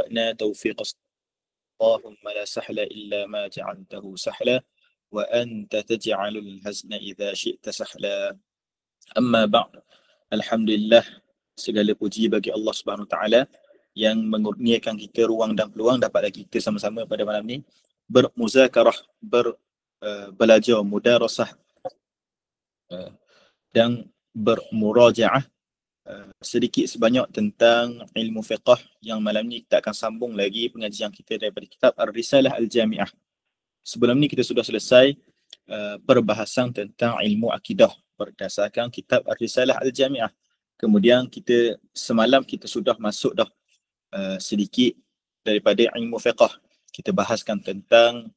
بدأنا توفيق اللهم لا سهل إلا ما جعلته سهلا وأنت تجعل الحزن إذا شئت سهلا. Amma ba'd. Alhamdulillah, segala puji bagi Allah Subhanahu Wa Taala yang mengurniakan kita ruang dan peluang dapatlah kita sama-sama pada malam ni bermuzakarah, belajar mudarasah dan bermurajaah sedikit sebanyak tentang ilmu fiqh, yang malam ni kita akan sambung lagi pengajian kita daripada kitab Ar-Risalah Al-Jami'ah. Sebelum ni kita sudah selesai perbahasan tentang ilmu akidah berdasarkan kitab Ar-Risalah Al-Jami'ah. Kemudian semalam kita sudah masuk dah sedikit daripada ilmu fiqh. Kita bahaskan tentang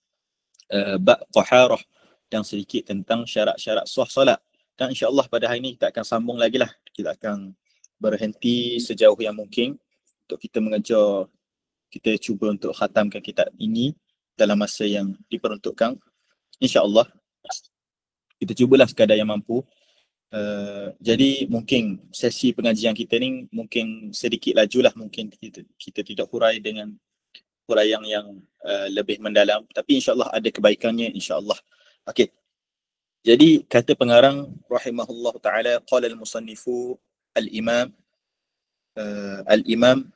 bab taharah dan sedikit tentang syarat-syarat sah solat. Dan insya-Allah pada hari ini kita akan sambung lagi lah. Kita akan berhenti sejauh yang mungkin untuk kita mengejar, kita cuba untuk khatamkan kitab ini dalam masa yang diperuntukkan. InsyaAllah kita cubalah sekadar yang mampu. Jadi mungkin sesi pengajian kita ni mungkin sedikit lajulah, mungkin kita tidak hurai dengan huraian yang lebih mendalam, tapi insyaAllah ada kebaikannya insyaAllah. Okey. Jadi kata pengarang rahimahullah ta'ala, qala al-musannifu al-imam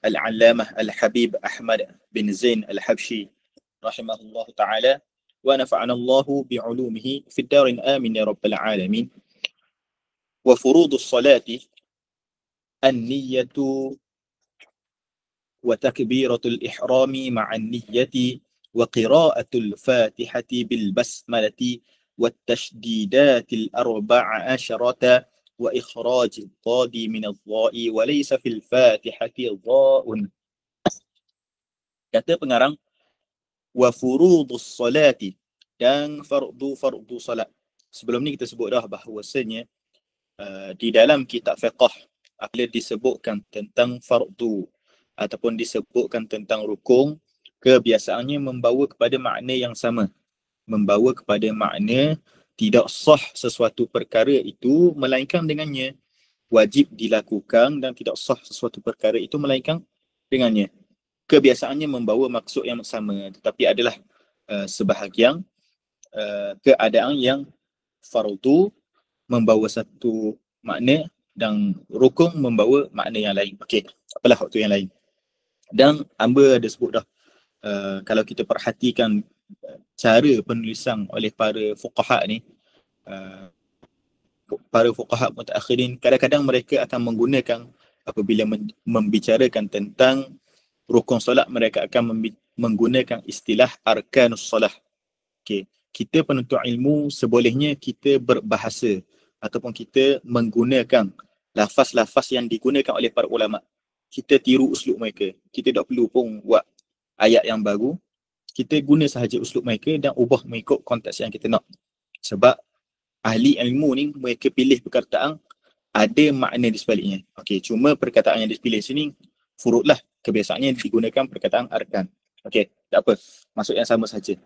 al-allamah al-habib Ahmad bin Zain al-Habshi rahimahullah ta'ala wa nafa'ana Allahu bi'ulumihi fid darin amin ya rabbal alamin. Wa furudus salati an-niyyatu wa takbiratul ihrami ma'an niyyati wa qira'atul fatihati bil basmalati والتشديدات الأربع عشرة وإخراج الضاد من الضاء وليس في الفاتحة ضاء. Kata pengarang, wa furudus salati, dan fardu salat. Sebelum ni kita sebut dah bahawasanya di dalam kitab fiqh apabila disebutkan tentang fardu ataupun disebutkan tentang rukun, kebiasaannya membawa kepada makna yang sama, membawa kepada makna tidak sah sesuatu perkara itu melainkan dengannya, wajib dilakukan dan tidak sah sesuatu perkara itu melainkan dengannya. Kebiasaannya membawa maksud yang sama, tetapi adalah sebahagian keadaan yang fardu membawa satu makna dan rukun membawa makna yang lain. Okey, apalah waktu yang lain. Dan hamba ada sebut dah, kalau kita perhatikan cara penulisan oleh para fuqaha ni, para fuqaha mutaakhirin, kadang-kadang mereka akan menggunakan, apabila membicarakan tentang rukun solat, mereka akan menggunakan istilah arkanus solah. Okay. Kita penuntut ilmu sebolehnya kita berbahasa ataupun kita menggunakan lafaz-lafaz yang digunakan oleh para ulama. Kita tiru uslub mereka. Kita tak perlu pun buat ayat yang baru. Kita guna sahaja uslub mereka dan ubah mengikut konteks yang kita nak. Sebab ahli ilmu ni mereka pilih perkataan ada makna di sebaliknya. Okey, cuma perkataan yang dipilih sini furud lah. Kebiasaannya digunakan perkataan arkan. Okey, tak apa. Maksud yang sama saja.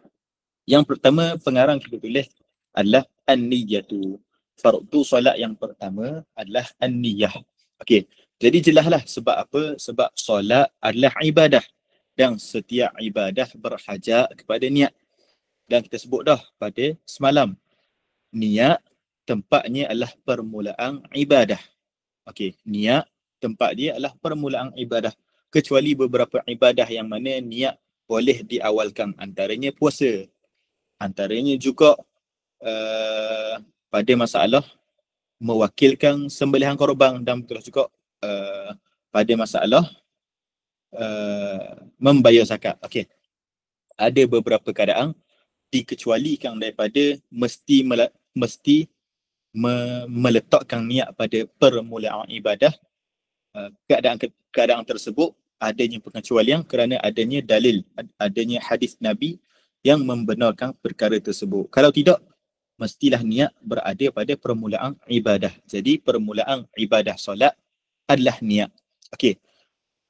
Yang pertama pengarang kita pilih adalah an-niyyatu. Fardu solat yang pertama adalah an-niyyah. Okey, jadi jelaslah sebab apa? Sebab solat adalah ibadah. Dan setiap ibadah berhajat kepada niat. Dan kita sebut dah pada semalam, niat tempatnya adalah permulaan ibadah. Okey, niat tempat dia adalah permulaan ibadah. Kecuali beberapa ibadah yang mana niat boleh diawalkan. Antaranya puasa. Antaranya juga pada masalah mewakilkan sembelihan korban, dan betul juga pada masalah membayar zakat. Okey. Ada beberapa keadaan dikecualikan daripada mesti meletakkan niat pada permulaan ibadah. Keadaan tersebut adanya pengecualian kerana adanya dalil, adanya hadis Nabi yang membenarkan perkara tersebut. Kalau tidak, mestilah niat berada pada permulaan ibadah. Jadi permulaan ibadah solat adalah niat. Okey.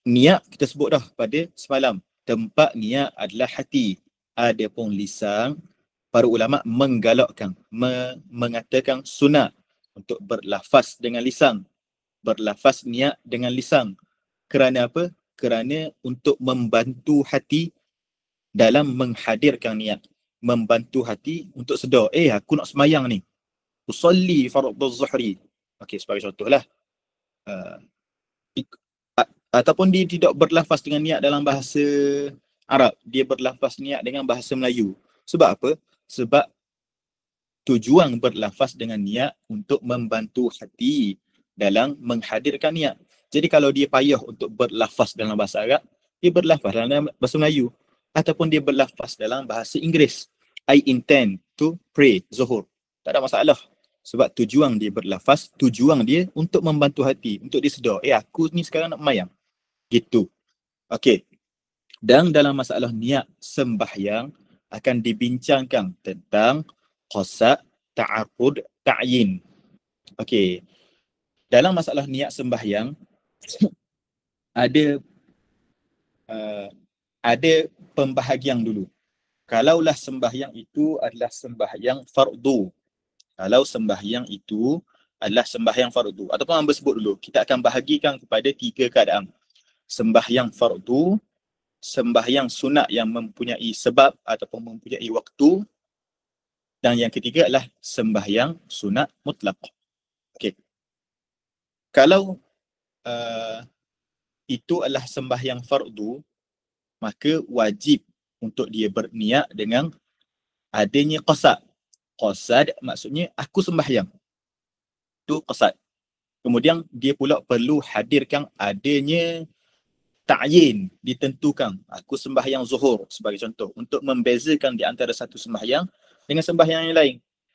Niat kita sebut dah pada semalam. Tempat niat adalah hati. Adapun lisan, para ulama menggalakkan, mengatakan sunat untuk berlafaz dengan lisan. Berlafaz niat dengan lisan. Kerana apa? kerana untuk membantu hati dalam menghadirkan niat. Membantu hati untuk sedar, aku nak semayang ni. Usalli fardhu zuhri. Okey, sebagai contohlah. Ataupun dia tidak berlafaz dengan niat dalam bahasa Arab. Dia berlafaz niat dengan bahasa Melayu. Sebab apa? Sebab tujuan berlafaz dengan niat untuk membantu hati dalam menghadirkan niat. Jadi kalau dia payah untuk berlafaz dalam bahasa Arab, dia berlafaz dalam bahasa Melayu. Ataupun dia berlafaz dalam bahasa Inggeris. I intend to pray Zuhur. Tak ada masalah. Sebab tujuan dia berlafaz, tujuan dia untuk membantu hati, untuk dia sedar, aku ni sekarang nak mayang. Gitu. Okey. Dan dalam masalah niat sembahyang akan dibincangkan tentang qasad, ta'arud, ta'yin. Okey. Dalam masalah niat sembahyang ada pembahagian dulu. Kalaulah sembahyang itu adalah sembahyang fardu. Kalau sembahyang itu adalah sembahyang fardu. Ataupun hamba sebut dulu, kita akan bahagikan kepada 3 keadaan. Sembahyang fardu, sembahyang sunat yang mempunyai sebab ataupun mempunyai waktu, dan yang ketiga adalah sembahyang sunat mutlak. Okey. Kalau itu adalah sembahyang fardu, maka wajib untuk dia berniat dengan adanya qasad. Qasad maksudnya aku sembahyang. Itu qasad. Kemudian dia pula perlu hadirkan adanya ta'yin, ditentukan. Aku sembahyang zuhur sebagai contoh, untuk membezakan di antara satu sembahyang dengan sembahyang yang lain.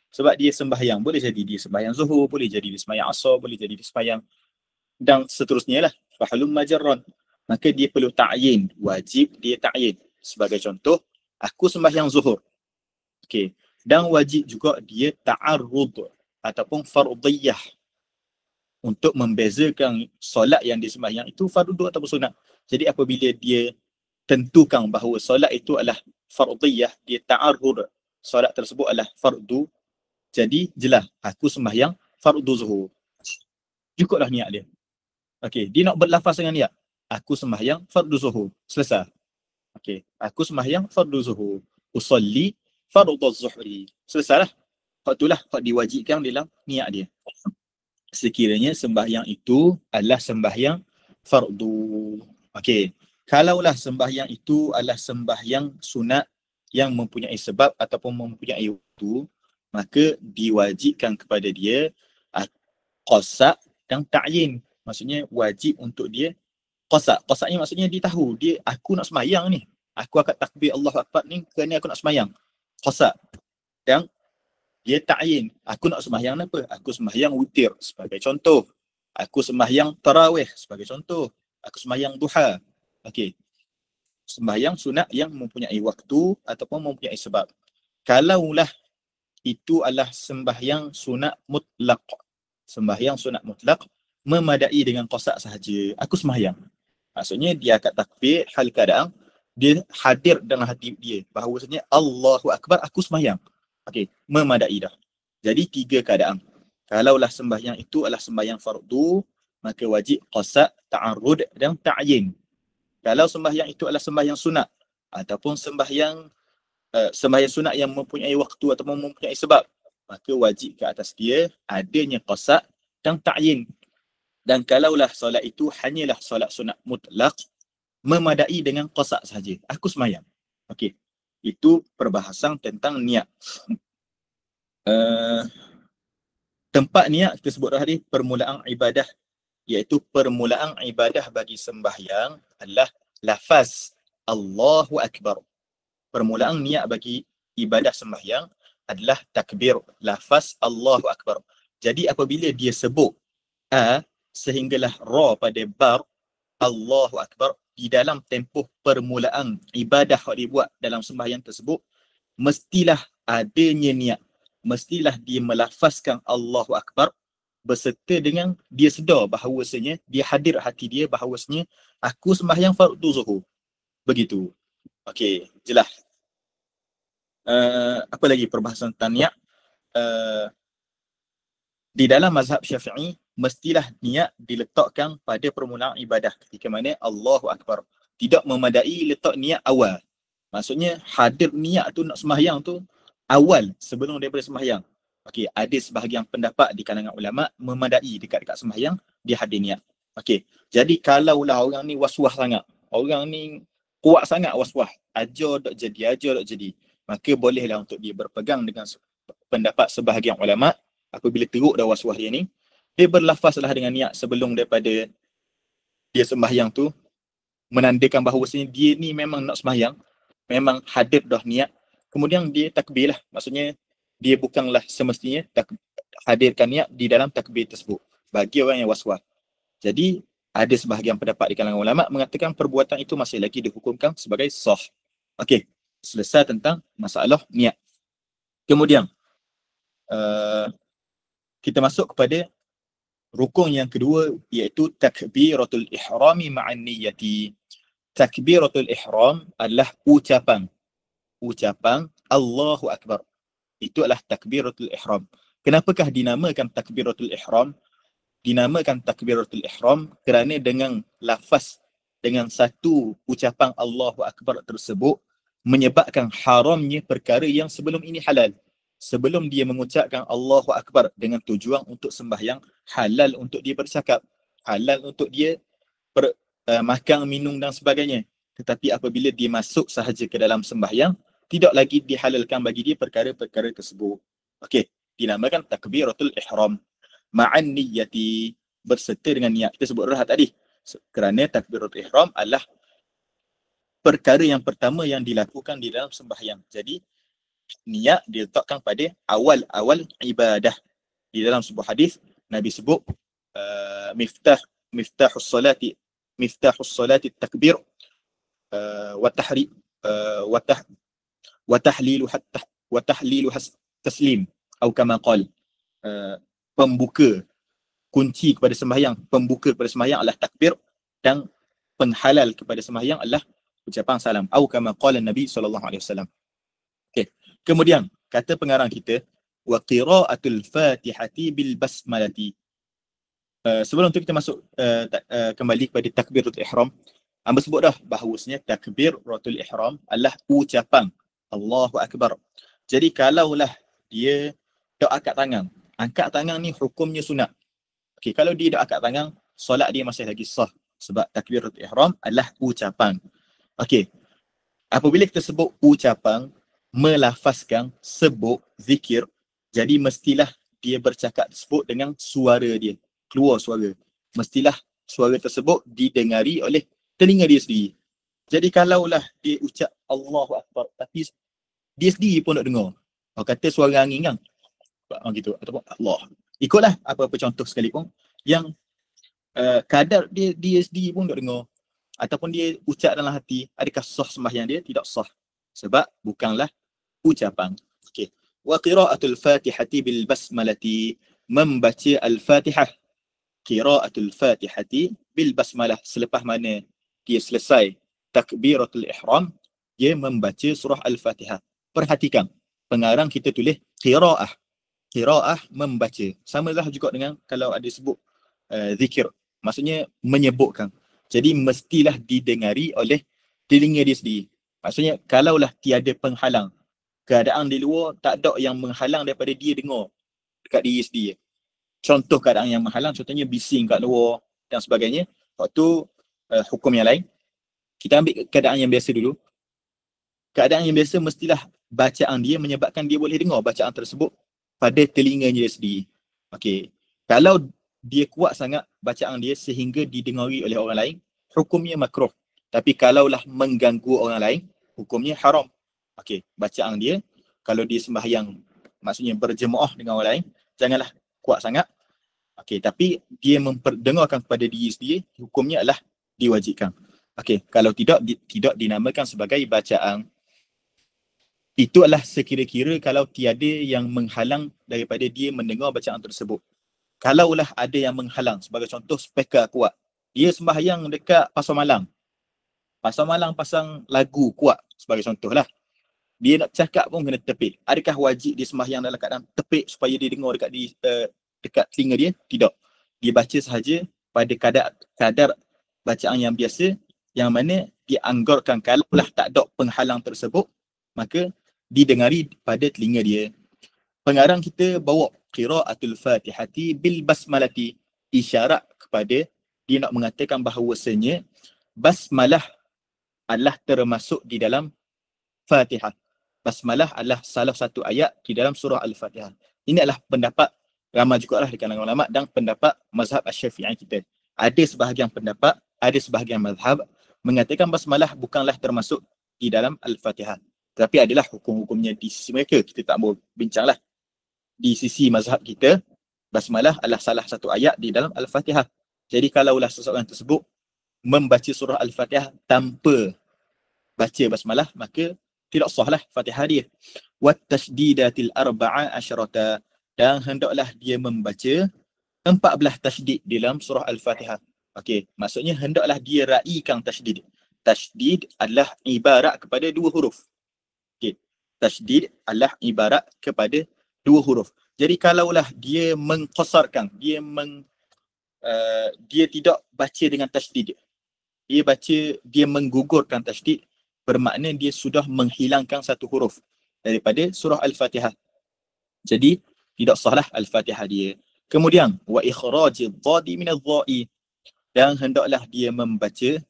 Sebab dia sembahyang, boleh jadi dia sembahyang zuhur, boleh jadi dia sembahyang asar, boleh jadi dia sembahyang dan seterusnya lah. Fahalum majarran. Maka dia perlu ta'yin, wajib dia ta'yin. Sebagai contoh, aku sembahyang zuhur. Okey. Dan wajib juga dia ta'arrud ataupun fardiyah, untuk membezakan solat yang disembahyang itu fardu ataupun sunat. Jadi apabila dia tentukan bahawa solat itu adalah fardiyah, dia ta'arrud solat tersebut adalah fardu, jadi jelas aku sembahyang fardu zuhur. Cukuplah niat dia. Okey, dia nak berlafaz dengan niat. Aku sembahyang fardu zuhur. Selesai. Okey, aku sembahyang fardu zuhur. Usalli fardu zuhri. Selesailah. Hak itulah hak diwajibkan dalam niat dia. Sekiranya sembahyang itu adalah sembahyang fardu. Okey. Kalaulah sembahyang itu adalah sembahyang sunat yang mempunyai sebab ataupun mempunyai waktu, maka diwajibkan kepada dia qasad dan ta'yin. Maksudnya wajib untuk dia qasad. Qasadnya maksudnya dia tahu, dia aku nak sembahyang ni. Aku akan takbir Allahu Akbar ni kerana aku nak sembahyang. Qasad. Dan dia ta'yin. Aku nak sembahyang apa? Aku sembahyang witir sebagai contoh. Aku sembahyang tarawih sebagai contoh. Aku sembahyang duha. Okey. Sembahyang sunat yang mempunyai waktu ataupun mempunyai sebab. Kalaulah itu adalah sembahyang sunat mutlak. Sembahyang sunat mutlak memadai dengan qasad sahaja. Aku sembahyang. Maksudnya dia akan takbir hal keadaan dia hadir dalam hati dia bahawasanya Allahu Akbar, aku sembahyang. Okey, memadai dah. Jadi 3 keadaan. Kalaulah sembahyang itu adalah sembahyang fardu, maka wajib qasad, ta'arrud dan ta'yin. Kalau sembahyang itu adalah sembahyang sunat ataupun sembahyang sunat yang mempunyai waktu ataupun mempunyai sebab, maka wajib ke atas dia adanya qasad dan ta'yin. Dan kalaulah solat itu hanyalah solat sunat mutlak, memadai dengan qasad sahaja. Aku sembahyang. Okey. Itu perbahasan tentang niat. Tempat niat kita sebut tadi permulaan ibadah, iaitu permulaan ibadah bagi sembahyang adalah lafaz Allahu Akbar. Permulaan niat bagi ibadah sembahyang adalah takbir, lafaz Allahu Akbar. Jadi apabila dia sebut sehinggalah ra pada bar Allahu Akbar, di dalam tempoh permulaan ibadah yang dibuat dalam sembahyang tersebut, mestilah adanya niat. Mestilah dia melafazkan Allahu Akbar berserta dengan dia sedar bahawasanya, dia hadir hati dia bahawasanya aku sembahyang fardu zuhur. Begitu. Okey, jelas. Apa lagi perbahasan tentang niat? Di dalam mazhab Syafi'i mestilah niat diletakkan pada permulaan ibadah ketika mana Allahu Akbar. Tidak memadai letak niat awal. Maksudnya hadir niat tu nak sembahyang tu awal sebelum daripada sembahyang. Okey, ada sebahagian pendapat di kalangan ulama memadai dekat-dekat sembahyang dia hadir niat. Okey. Jadi kalaulah orang ni was-was sangat, orang ni kuat sangat was-was, ajar tak jadi, maka bolehlah untuk dia berpegang dengan pendapat sebahagian ulama apabila teruk dah was-was dia ni, dia berlafazlah dengan niat sebelum daripada dia sembahyang tu, menandakan bahawasanya dia ni memang nak sembahyang, memang hadir dah niat, kemudian dia takbir lah. Maksudnya dia bukanlah semestinya hadirkan niat di dalam takbir tersebut bagi orang yang was-was. Jadi ada sebahagian pendapat di kalangan ulama mengatakan perbuatan itu masih lagi dihukumkan sebagai sah. Okey, selesai tentang masalah niat. Kemudian kita masuk kepada rukun yang kedua, iaitu takbiratul ihrami ma'an niyyati. Takbiratul ihram adalah ucapan Allahu Akbar. Itu adalah takbiratul ihram. Kenapakah dinamakan takbiratul ihram? Dinamakan takbiratul ihram kerana dengan lafaz, dengan satu ucapan Allahu Akbar tersebut menyebabkan haramnya perkara yang sebelum ini halal. Sebelum dia mengucapkan Allahu Akbar dengan tujuan untuk sembahyang, halal untuk dia bercakap, halal untuk dia makan, minum dan sebagainya. Tetapi apabila dia masuk sahaja ke dalam sembahyang, tidak lagi dihalalkan bagi dia perkara-perkara tersebut. Okey, dinamakan takbiratul ihram ma'an niyyati, berserta dengan niat. Kita sebut rehat tadi. Kerana takbiratul ihram adalah perkara yang pertama yang dilakukan di dalam sembahyang. Jadi niat diletakkan pada awal-awal ibadah. Di dalam sebuah hadis Nabi sebut miftahus salati takbir wa tahlilu taslim atau kama qala, pembuka kunci kepada sembahyang, pembuka kepada sembahyang adalah takbir dan penghalal kepada sembahyang adalah ucapan salam atau kama qala Nabi SAW. Okey. Kemudian kata pengarang kita wa qiraatul fatihati bil basmalati. Sebelum tu kita masuk kembali kepada takbiratul ihram. Hamba sebut dah bahawasanya takbiratul ihram adalah ucapan Allahu Akbar. Jadi kalaulah dia tak angkat tangan ni hukumnya sunat. Okey, kalau dia tak angkat tangan, solat dia masih lagi sah sebab takbiratul ihram adalah ucapan. Okey. Apabila kita sebut ucapan, melafazkan, sebut, zikir, jadi mestilah dia bercakap tersebut dengan suara dia, keluar suara. Mestilah suara tersebut didengari oleh telinga dia sendiri. Jadi kalaulah dia ucap Allahu Akbar tapi dia sendiri pun nak dengar, kata suara angin kan, gitu, ataupun Allah, ikutlah apa-apa contoh sekalipun yang kadar dia sendiri pun nak dengar, ataupun dia ucap dalam hati, adakah sah sembahyang dia? Tidak sah, sebab bukanlah ucapan. Okey. Wa qiraatul fatihati bil basmalati, membaca al-Fatihah. Qiraatul fatihati bil basmalah, selepas mana dia selesai takbiratul ihram, dia membaca surah al-Fatihah. Perhatikan, pengarang kita tulis qiraah. Qiraah membaca. Samalah juga dengan kalau ada sebut zikir, maksudnya menyebutkan. Jadi mestilah didengari oleh telinga dia sendiri. Maksudnya kalaulah tiada penghalang, keadaan di luar tak ada yang menghalang daripada dia dengar dekat diri sendiri. Contoh keadaan yang menghalang, contohnya bising kat luar dan sebagainya, waktu hukum yang lain. Kita ambil keadaan yang biasa dulu. Keadaan yang biasa mestilah bacaan dia menyebabkan dia boleh dengar bacaan tersebut pada telinganya dia sendiri. Okey. Kalau dia kuat sangat bacaan dia sehingga didengari oleh orang lain, hukumnya makruh. Tapi kalaulah mengganggu orang lain, hukumnya haram. Okey, bacaan dia kalau dia sembahyang, maksudnya berjemaah dengan orang lain, janganlah kuat sangat. Okey, tapi dia memperdengarkan kepada diri sendiri, hukumnya adalah diwajibkan. Okey, kalau tidak dinamakan sebagai bacaan. Itu adalah sekira-kira kalau tiada yang menghalang daripada dia mendengar bacaan tersebut. Kalaulah ada yang menghalang, sebagai contoh speaker kuat, dia sembahyang dekat Pasar Malang. Pasar Malang pasang lagu kuat sebagai contohlah. Dia nak cakap pun kena tepik. Adakah wajib dia sembahyang dalam keadaan tepik supaya dia dengar dekat telinga dia? Tidak. dibaca sahaja pada kadar bacaan yang biasa, yang mana dianggarkan kalaulah tak ada penghalang tersebut, maka didengari pada telinga dia. Pengarang kita bawa qiraatul Fatihati bil basmalati, isyarat kepada dia nak mengatakan bahawasanya basmalah adalah termasuk di dalam Fatihah. Basmalah adalah salah satu ayat di dalam surah Al-Fatihah. Ini adalah pendapat ramai jugalah di kalangan ulama dan pendapat mazhab Asy-Syafi'i kita. Ada sebahagian pendapat, ada sebahagian mazhab mengatakan basmalah bukanlah termasuk di dalam Al-Fatihah. Tapi adalah hukum-hukumnya di sisi mereka. Kita tak mau bincanglah. Di sisi mazhab kita, basmalah adalah salah satu ayat di dalam Al-Fatihah. Jadi kalaulah seseorang tersebut membaca surah Al-Fatihah tanpa baca basmalah, maka tidak sahlah Fatihah dia. Wat tasdidatil arba'a asyrata, dan hendaklah dia membaca 14 tasydid di dalam surah Al-Fatihah. Okey, maksudnya hendaklah dia raikan tasydid. Tasydid adalah ibarat kepada dua huruf. Okey, tasydid adalah ibarat kepada dua huruf. Jadi kalaulah dia mengqasarkan, dia tidak baca dengan tasydid, dia menggugurkan tasydid, bermakna dia sudah menghilangkan satu huruf daripada surah Al-Fatihah. Jadi tidak sahlah Al-Fatihah dia. Kemudian wa ikhrajid dhadi min adh-dha'i, dan hendaklah dia membaca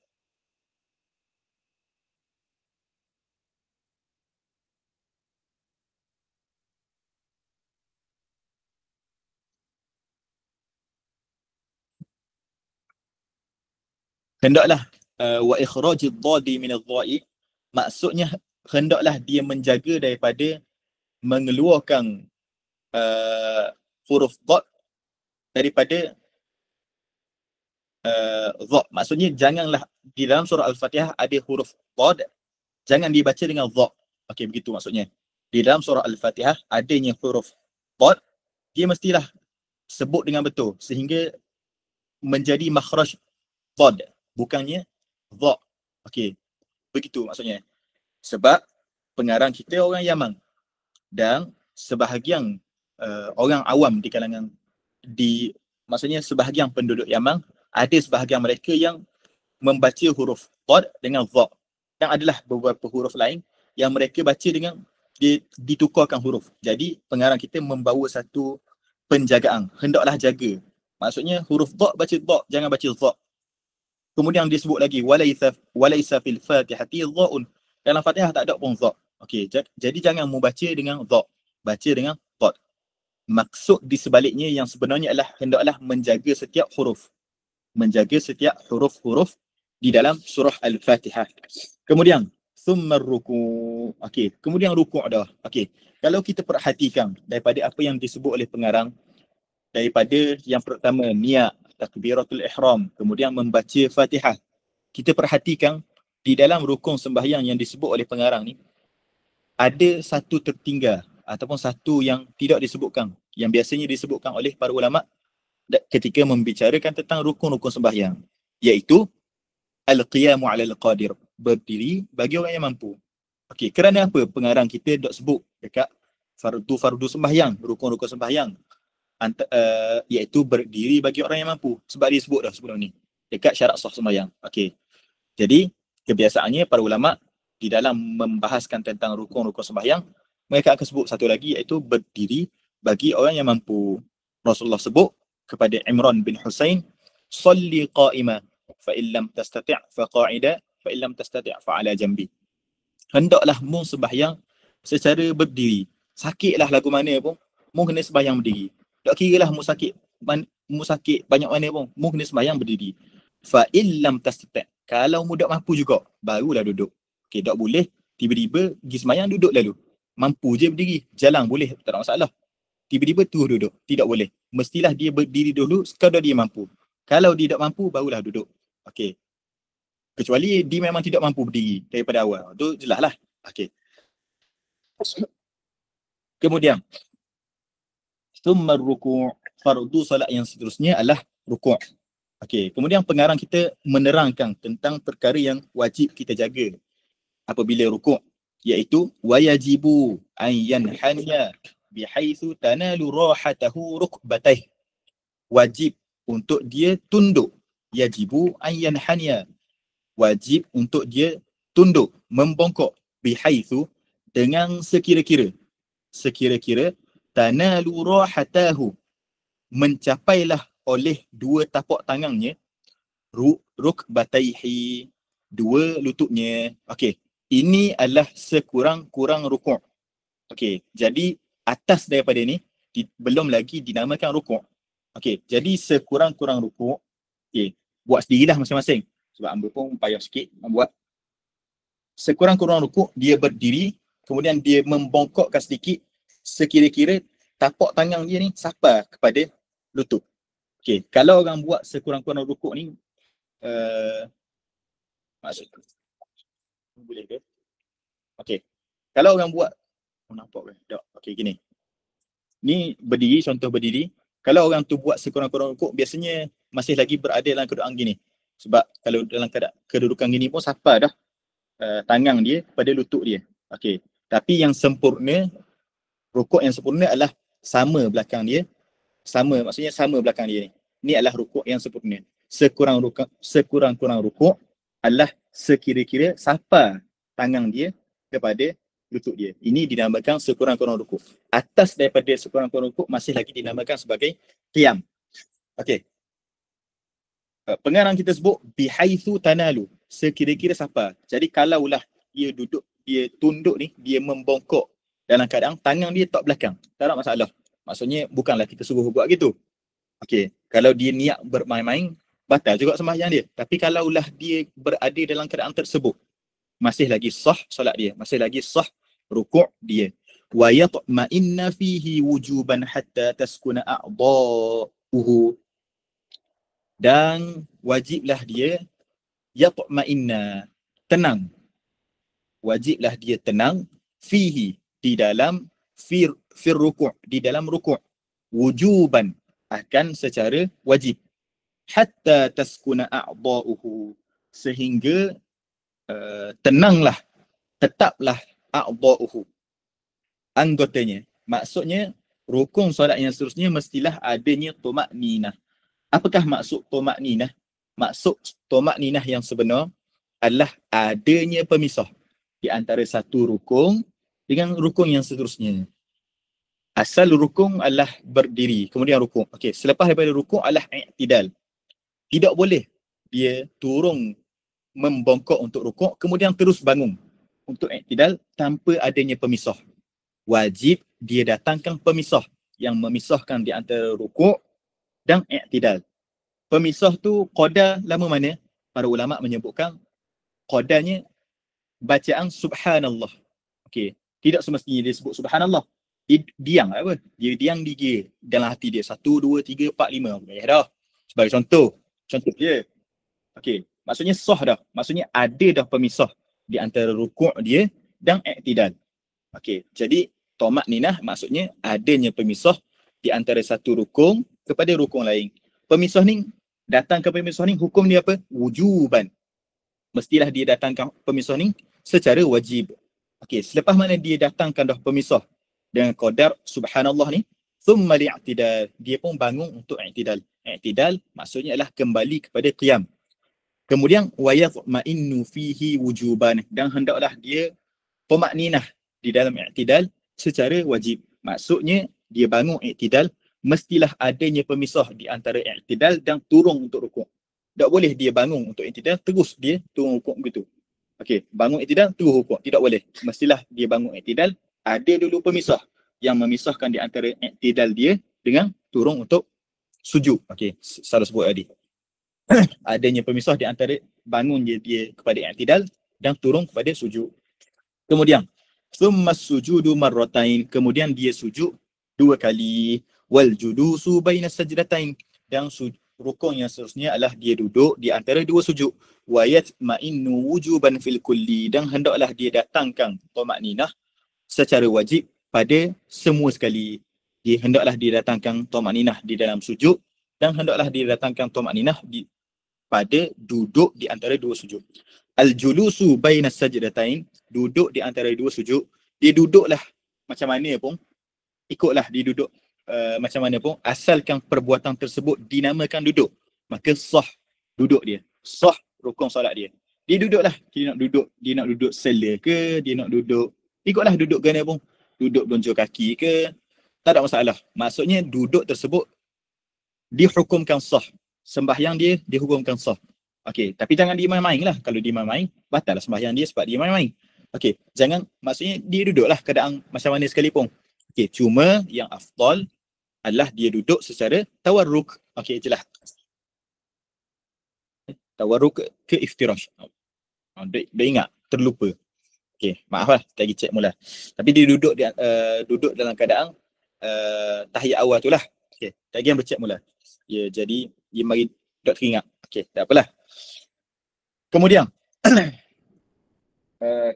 wa ikhrajid dhadi min adh-dha'i, maksudnya hendaklah dia menjaga daripada mengeluarkan huruf dhad daripada dhad. Maksudnya janganlah di dalam surah Al-Fatihah ada huruf dhad, jangan dibaca dengan dhad. Okey, begitu maksudnya. Di dalam surah Al-Fatihah adanya huruf dhad, dia mestilah sebut dengan betul sehingga menjadi makhraj dhad, bukannya dhad. Okey, begitu maksudnya. Sebab pengarang kita orang Yaman dan sebahagian orang awam di kalangan maksudnya sebahagian penduduk Yaman, ada sebahagian mereka yang membaca huruf dhad dengan dha, dan adalah beberapa huruf lain yang mereka baca dengan ditukarkan huruf. Jadi pengarang kita membawa satu penjagaan, hendaklah jaga. Maksudnya huruf dha baca dha, jangan baca dha. Kemudian disebut lagi walaisa fil Fatihati dha'un, dalam Fatihah tak ada pun dha. Okey, jadi jangan membaca dengan dha, baca dengan dha. Maksud di sebaliknya yang sebenarnya adalah hendaklah menjaga setiap huruf, menjaga setiap huruf-huruf di dalam surah Al-Fatihah. Kemudian thumma ruku'. Okey, kemudian rukuk dah. Okey, kalau kita perhatikan daripada apa yang disebut oleh pengarang, daripada yang pertama niat, takbiratul ihram, kemudian membaca Fatihah, kita perhatikan di dalam rukun sembahyang yang disebut oleh pengarang ni ada satu tertinggal ataupun satu yang tidak disebutkan, yang biasanya disebutkan oleh para ulama ketika membicarakan tentang rukun-rukun sembahyang, iaitu al-qiyamu 'alal qadir, berdiri bagi orang yang mampu. Okey, kerana apa pengarang kita dok sebut dekat fardu sembahyang, rukun-rukun sembahyang, iaitu berdiri bagi orang yang mampu, sebab dia sebut dah sebelum ni dekat syarat sah sembahyang. Okey, jadi kebiasaannya para ulama di dalam membahaskan tentang rukun-rukun sembahyang, mereka akan sebut satu lagi, iaitu berdiri bagi orang yang mampu. Rasulullah sebut kepada Imran bin Husain, salli qa'ima fa illam tastati' fa qa'ida fa illam tastati' fa ala jambi. Hendaklah mu sembahyang secara berdiri. Sakitlah lagu mana pun, mu kena sembahyang berdiri. Tak kira lah mu sakit banyak mana pun, mu kena sembahyang berdiri. Fa illam tastati', kalau mu tak mampu juga, barulah duduk. Okey, tak boleh tiba-tiba pergi sembahyang duduk lalu. Mampu je berdiri, jalan boleh, tak ada masalah. Tiba-tiba tu duduk, tidak boleh. Mestilah dia berdiri dulu sekadar dia mampu. Kalau dia tak mampu, barulah duduk. Okey. Kecuali dia memang tidak mampu berdiri daripada awal. Tu jelas lah. Okey. Kemudian, summa ruku', fardu salat yang seterusnya adalah rukuk. Okey. Kemudian pengarang kita menerangkan tentang perkara yang wajib kita jaga apabila rukuk, iaitu wayajibu an yanhaniya bihaitsu tanalu rahatahu rukbatayh. Wajib untuk dia tunduk. Yajibu an yanhaniya, wajib untuk dia tunduk, membongkok. Bihaitsu, dengan sekira-kira. Sekira-kira tanalu rahatahu, mencapailah oleh dua tapak tangannya, rukbataihi, dua lututnya. Okey, ini adalah sekurang-kurang rukuk. Okey, jadi atas daripada ni belum lagi dinamakan rukuk. Okey, jadi sekurang-kurang rukuk. Okey, buat sendirilah masing-masing. Sebab hamba pun payah sikit buat. Sekurang-kurang rukuk, dia berdiri, kemudian dia membongkokkan sedikit, sekira-kira tapak tangan dia ni sampai kepada lutut. Okey, kalau orang buat sekurang-kurang rukuk ni, maksud boleh ke? Okey, kalau orang buat, nampak ke? Tak. Okey, gini. Ni berdiri, contoh berdiri. Kalau orang tu buat sekurang-kurang rukuk, biasanya masih lagi berada dalam keadaan gini. Sebab kalau dalam kedudukan gini pun sampai dah tangan dia pada lutut dia. Okey. Tapi yang sempurna, rukuk yang sempurna adalah sama belakang dia. Sama, maksudnya sama belakang dia ni. Ini adalah rukuk yang sempurna. Sekurang-kurang rukuk adalah sekira-kira sampai tangan dia kepada lutut dia. Ini dinamakan sekurang-kurang rukuk. Atas daripada sekurang-kurang rukuk masih lagi dinamakan sebagai qiyam. Okey. Pengarang kita sebut bihaitsu tanalu, sekira-kira sampai. Jadi kalaulah dia duduk, dia tunduk ni, dia membongkok dalam keadaan tangan dia tak belakang, tak ada masalah. Maksudnya bukanlah kita suruh buat gitu. Okey, kalau dia niat bermain-main, batal juga sembahyang dia. Tapi kalaulah dia berada dalam keadaan tersebut, masih lagi sah solat dia, masih lagi sah rukuk dia. Wa yatma'inna fihi wujuban hatta taskuna a'dha'uhu, dan wajiblah dia yatma'inna, tenang. Wajiblah dia tenang, fihi, di dalam fir rukuk, di dalam rukuk, wujuban, akan secara wajib, hatta taskuna a'dha'uhu, sehingga tenanglah, tetaplah a'dha'uhu, anggotanya. Maksudnya rukun solat yang seterusnya mestilah adanya tumakninah. Apakah maksud tumakninah? Maksud tumakninah yang sebenar adalah adanya pemisah di antara satu rukun dengan rukun yang seterusnya. Asal rukun adalah berdiri, kemudian rukun. Okey, selepas daripada rukun adalah i'tidal. Tidak boleh dia turun membongkok untuk rukuk, kemudian terus bangun untuk i'tidal tanpa adanya pemisah. Wajib dia datangkan pemisah yang memisahkan di antara rukuk dan i'tidal. Pemisah tu qadar lama mana? Para ulama menyebutkan qadarnya bacaan subhanallah. Okey, tidak semestinya dia sebut subhanallah. Diam apa? Dia diam digir dalam hati dia. 1, 2, 3, 4, 5. Ya dah. Sebagai contoh dia. Okey, maksudnya sah dah. Maksudnya ada dah pemisah di antara rukuk dia dan i'tidal. Okey, jadi tumakninah maksudnya adanya pemisah di antara satu rukun kepada rukun lain. Pemisah ni, datang ke pemisah ni, hukum dia apa? Wujuban. Mestilah dia datangkan pemisah ni secara wajib. Okey, selepas mana dia datangkan dah pemisah dengan qadar subhanallah ni, thumma li'tidal, dia pun bangun untuk i'tidal. I'tidal maksudnya adalah kembali kepada qiyam. Kemudian wa yatma'innu fihi wujuban, dan hendaklah dia tumakninah di dalam i'tidal secara wajib. Maksudnya dia bangun i'tidal mestilah adanya pemisah di antara i'tidal dan turun untuk rukuk. Tak boleh dia bangun untuk i'tidal terus dia turun rukuk begitu. Okey, bangun i'tidal terus rukuk, tidak boleh. Mestilah dia bangun i'tidal, ada dulu pemisah yang memisahkan di antara i'tidal dia dengan turun untuk sujud. Okey, salah sebut tadi. Adanya pemisah di antara bangun dia kepada i'tidal dan turun kepada sujud. Kemudian thumma sujudu marratain, kemudian dia sujud 2 kali. Wal julusu baina sajdatain, dan rukun yang seterusnya adalah dia duduk di antara 2 sujud. Wa yatma'innu wujuban fil kulli, dan hendaklah dia datangkan tumakninah secara wajib pada semua sekali. Hendaklah dia datangkan tumakninah di dalam sujud, dan hendaklah dia datangkan tumakninah pada duduk di antara 2 sujud. Al-julusu baina sajdatain, duduk di antara 2 sujud. Dia duduklah macam mana pun, ikutlah dia duduk. macam mana pun, asalkan perbuatan tersebut dinamakan duduk, maka sah duduk dia, sah rukun solat dia. Dia duduklah, dia nak duduk sela ke, dia nak duduk, ikutlah duduk gana pun, duduk lonjor kaki ke, tak ada masalah. Maksudnya duduk tersebut dihukumkan sah, sembahyang dia dihukumkan sah. Okey, tapi jangan dia main-main lah. Kalau dia main-main, batal lah sembahyang dia sebab dia main-main. Okey, jangan, maksudnya dia duduklah keadaan macam mana sekalipun. Okey, cuma yang afdal adalah dia duduk secara tawarruk. Okey, itulah. Tawarruk ke iftirash. Dah ingat, terlupa. Okey, maaf lah, kita lagi cek mula. Tapi dia duduk dalam keadaan tahiyat awal tu lah. Okey, lagi yang bercek mula. Ya, jadi dia mari dok teringat. Okey, tak apalah. Kemudian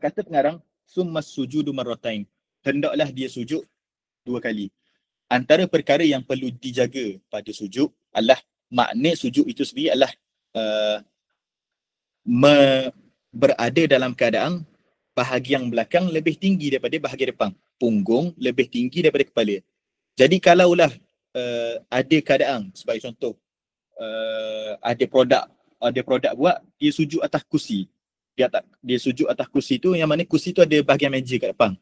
kata pengarang summa sujudu marratain, hendaklah dia sujud 2 kali. Antara perkara yang perlu dijaga pada sujud adalah makna sujud itu sendiri adalah berada dalam keadaan bahagian belakang lebih tinggi daripada bahagian depan, punggung lebih tinggi daripada kepala. Jadi kalaulah ada keadaan, sebagai contoh, ada produk buat, dia sujud atas kursi. Dia sujud atas kursi tu, yang mana kursi tu ada bahagian meja kat depan.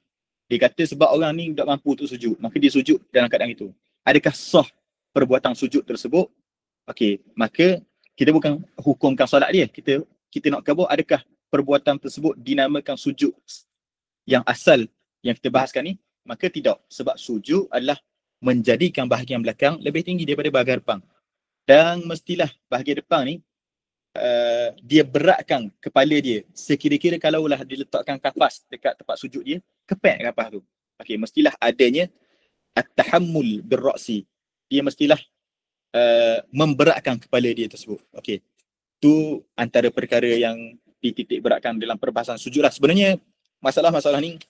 Dia kata sebab orang ni tak mampu untuk sujud, maka dia sujud dalam keadaan itu. Adakah sah perbuatan sujud tersebut? Okey, maka kita bukan hukumkan solat dia. Kita nak kabur adakah perbuatan tersebut dinamakan sujud yang asal yang kita bahaskan ni? Maka tidak, sebab sujud adalah menjadikan bahagian belakang lebih tinggi daripada bahagian depan. Dan mestilah bahagian depan ni dia beratkan kepala dia sekira-kira kalaulah diletakkan kapas dekat tempat sujud dia, kepek kapas tu. Okey, mestilah adanya at-tahammul bir-ra'si. Dia mestilah memberatkan kepala dia tersebut. Okey. Tu antara perkara yang dititik beratkan dalam perbahasan sujud lah. Sebenarnya masalah-masalah ni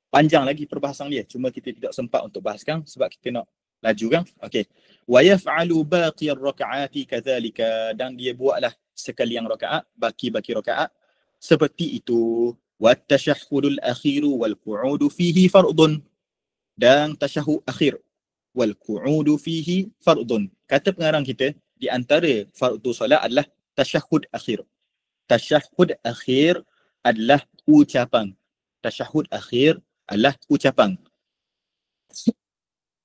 panjang lagi perbahasan dia. Cuma kita tidak sempat untuk bahaskan sebab kita nak laju kan. Okey. Wa yaf'alu baqiyar raka'ati kadzalika, dan dia buatlah sekalian rakaat, baki-baki rakaat seperti itu. Wa tasyahhudul akhiru wal qu'udu fihi fardun, dan tasyahud akhir wal qu'udu fihi fardun. Kata pengarang kita, di antara fardu solat adalah tasyahud akhir. Tasyahud akhir adalah ucapan. Tasyahud akhir adalah ucapan.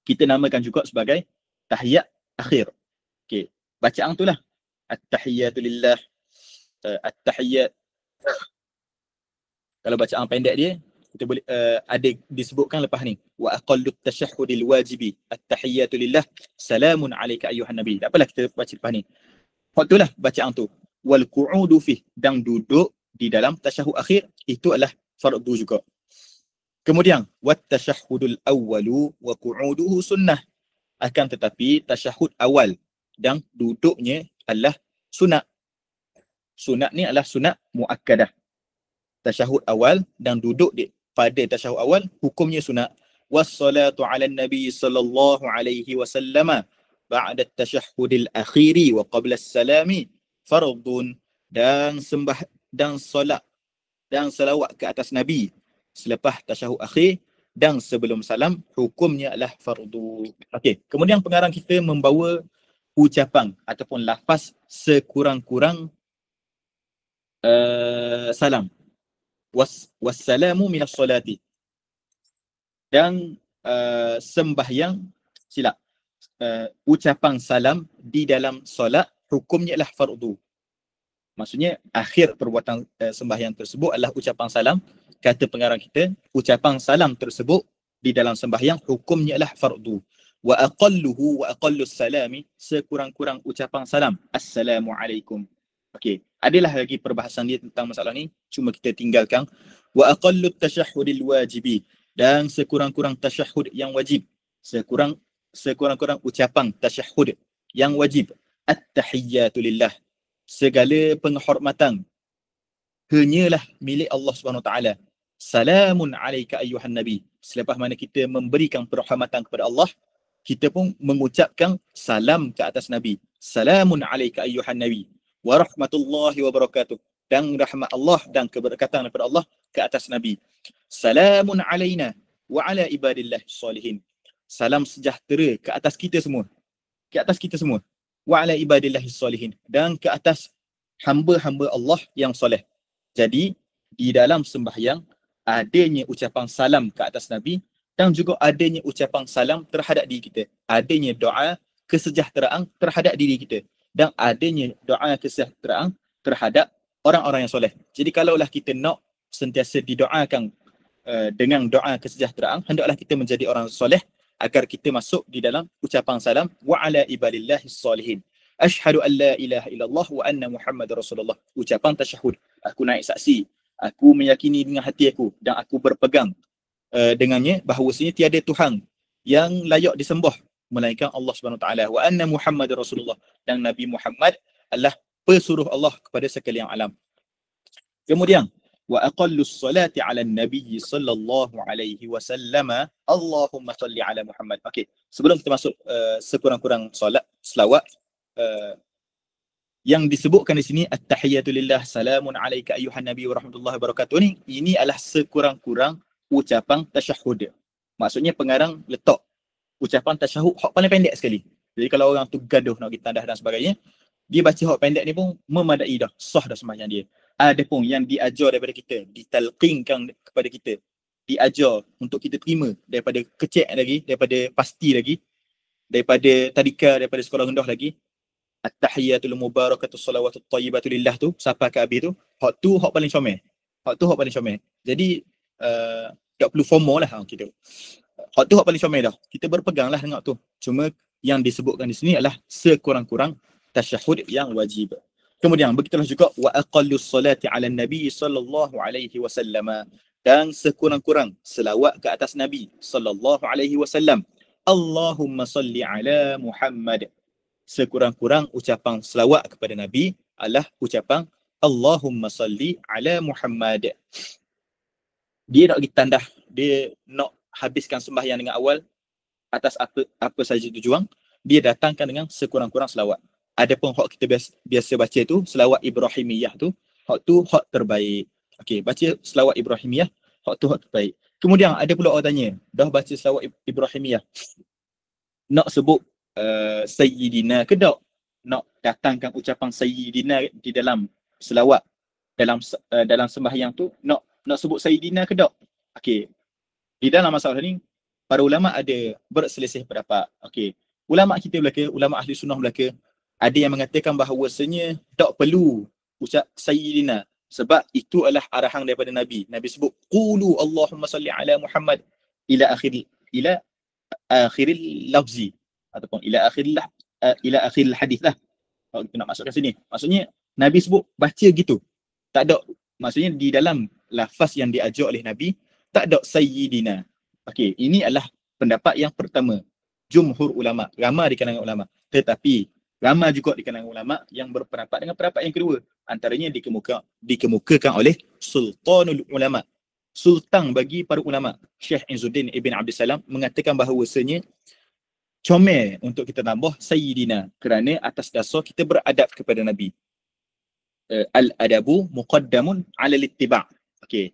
Kita namakan juga sebagai tahiyat akhir. Okey, bacaan tu lah. At-tahiyyatu lillah, at-tahiyyat. Kalau bacaan pendek dia, kita boleh ada disebutkan lepas ni. Wa aqallut tasyahhudil wajibi at-tahiyyatu lillah, salamun alayka ayyuhan nabi. Tak apalah kita baca lepas ni. Waktu lah bacaan tu. Wal qu'udu fih, dan duduk di dalam tasyahud akhir itu adalah fardu juga. Kemudian wat tasyahhudul awwalu wa qu'uduhu sunnah. Akan tetapi tasyahud awal dan duduknya adalah sunat. Sunat ni adalah sunat muakkadah. Tasyahud awal dan duduk pada tasyahud awal hukumnya sunat. Wassalatu 'alan nabi sallallahu alaihi wasallam ba'da at-tasyahhudil akhiri wa qabla as-salami fardun, dan sembah dan solat dan selawat ke atas nabi selepas tasyahud akhir dan sebelum salam hukumnya adalah fardu. Okey, kemudian pengarang kita membawa ucapan ataupun lafaz sekurang-kurang salam. Wassalamu minas solati, dan sembahyang silap ucapan salam di dalam solat hukumnya adalah fardu. Maksudnya akhir perbuatan sembahyang tersebut adalah ucapan salam. Kata pengarang kita, ucapan salam tersebut di dalam sembahyang hukumnya adalah fardu. Wa aqalluhu wa aqallus salami, sekurang-kurang ucapan salam, assalamualaikum. Okey, adalah lagi perbahasan dia tentang masalah ni, cuma kita tinggalkan. Wa aqallut tasyahhudil wajibi, dan sekurang-kurang tasyahud yang wajib, sekurang-kurang ucapan tasyahud yang wajib. At-tahiyyatu lillah, segala penghormatan hanyalah milik Allah Subhanahu Wa Taala. Salamun alayka ayyuhan nabi, selepas mana kita memberikan penghormatan kepada Allah, kita pun mengucapkan salam ke atas nabi. Salamun alayka ayyuhan nabi wa rahmatullahi wa barakatuh, dan rahmat Allah dan keberkatan daripada Allah ke atas nabi. Salamun alayna wa ala ibadillah salihin, salam sejahtera ke atas kita semua. Ke atas kita semua. Wa ala ibadillahis solihin. Dan ke atas hamba-hamba Allah yang soleh. Jadi, di dalam sembahyang, adanya ucapan salam ke atas Nabi dan juga adanya ucapan salam terhadap diri kita. Adanya doa kesejahteraan terhadap diri kita. Dan adanya doa kesejahteraan terhadap orang-orang yang soleh. Jadi, kalaulah kita nak sentiasa didoakan dengan doa kesejahteraan, hendaklah kita menjadi orang soleh agar kita masuk di dalam ucapan salam wa ala ibadillahis solihin. Asyhadu an la ilaha illallah wa anna Muhammad Rasulullah. Ucapan tasyahud. Aku naik saksi. Aku meyakini dengan hati aku dan aku berpegang dengannya bahawasanya tiada Tuhan yang layak disembah melainkan Allah Subhanahu Wa Taala. Wa anna Muhammad Rasulullah. Dan Nabi Muhammad adalah pesuruh Allah kepada sekalian alam. Kemudian wa aqallus salati ala nabi sallallahu alaihi wasallam Allahumma salli ala Muhammad. Okey, sebelum kita masuk sekurang-kurang solat selawat yang disebutkan di sini at-tahiyatu lillah salamun alayka ayyuhan nabi wa rahmatullahi wabarakatuh ni, ini adalah sekurang-kurang ucapan tasyahud. Maksudnya pengarang letak ucapan tasyahud hak paling pendek sekali. Jadi kalau orang tu gaduh nak kita tandah dan sebagainya, dia baca hak pendek ni pun memadai dah, sah dah sembahyang dia. Ada pun yang diajar daripada kita, ditalqinkan kepada kita, diajar untuk kita terima daripada kecil lagi, daripada pasti lagi, daripada tadika, daripada sekolah rendah lagi, at-tahiyatul mubarakatus salawatut thayyibatu lillah tu sampai ke habis tu, hak paling comel. Hak tu hak paling comel. Jadi tak perlu FOMO lah kita. Hak tu hak paling comel dah. Kita berpeganglah dengan tu. Cuma yang disebutkan di sini adalah sekurang-kurang tasyahud yang wajib. Kemudian begitulah juga wa aqallus salati ala nabi sallallahu alaihi wasallam, dan sekurang-kurang selawat ke atas Nabi sallallahu alaihi wasallam. Allahumma salli ala Muhammad. Sekurang-kurang ucapan selawat kepada Nabi adalah ucapan Allahumma salli ala Muhammad. Dia nak ditandah, dia nak habiskan sembahyang dengan awal atas apa saja tujuan, dia datangkan dengan sekurang-kurang selawat. Adapun hak kita biasa baca tu, selawat Ibrahimiyah tu, hak terbaik. Okey, baca selawat Ibrahimiyah, hak terbaik. Kemudian ada pula orang tanya, dah baca selawat Ibrahimiyah, nak sebut Sayyidina ke tak? Nak datangkan ucapan Sayyidina di dalam selawat, dalam sembahyang tu, nak sebut Sayyidina ke tak? Okey, di dalam masalah ni, para ulama ada berselisih pendapat. Okey, ulama kita belaka, ulama ahli sunnah belaka, ada yang mengatakan bahawasanya tak perlu ucap Sayyidina sebab itu adalah arahan daripada Nabi. Nabi sebut qulu Allahumma salli ala Muhammad ila akhiril lafzi ataupun ila akhiril hadis lah. Kalau kita nak masukkan sini, maksudnya Nabi sebut baca gitu. Tak ada, maksudnya di dalam lafaz yang diajar oleh Nabi tak ada Sayyidina. Okey, ini adalah pendapat yang pertama. Jumhur ulama, ramai di kalangan ulama. Tetapi ramai juga di kalangan ulama yang berpendapat dengan pendapat yang kedua. Antaranya dikemukakan oleh Sultanul Ulama, Sultan bagi para ulama, Syekh Izzuddin Ibn Abdul Salam, mengatakan bahawasanya comel untuk kita tambah Sayyidina kerana atas dasar kita beradab kepada Nabi. Al-adabu muqaddamun ala al-ittiba'. Okey.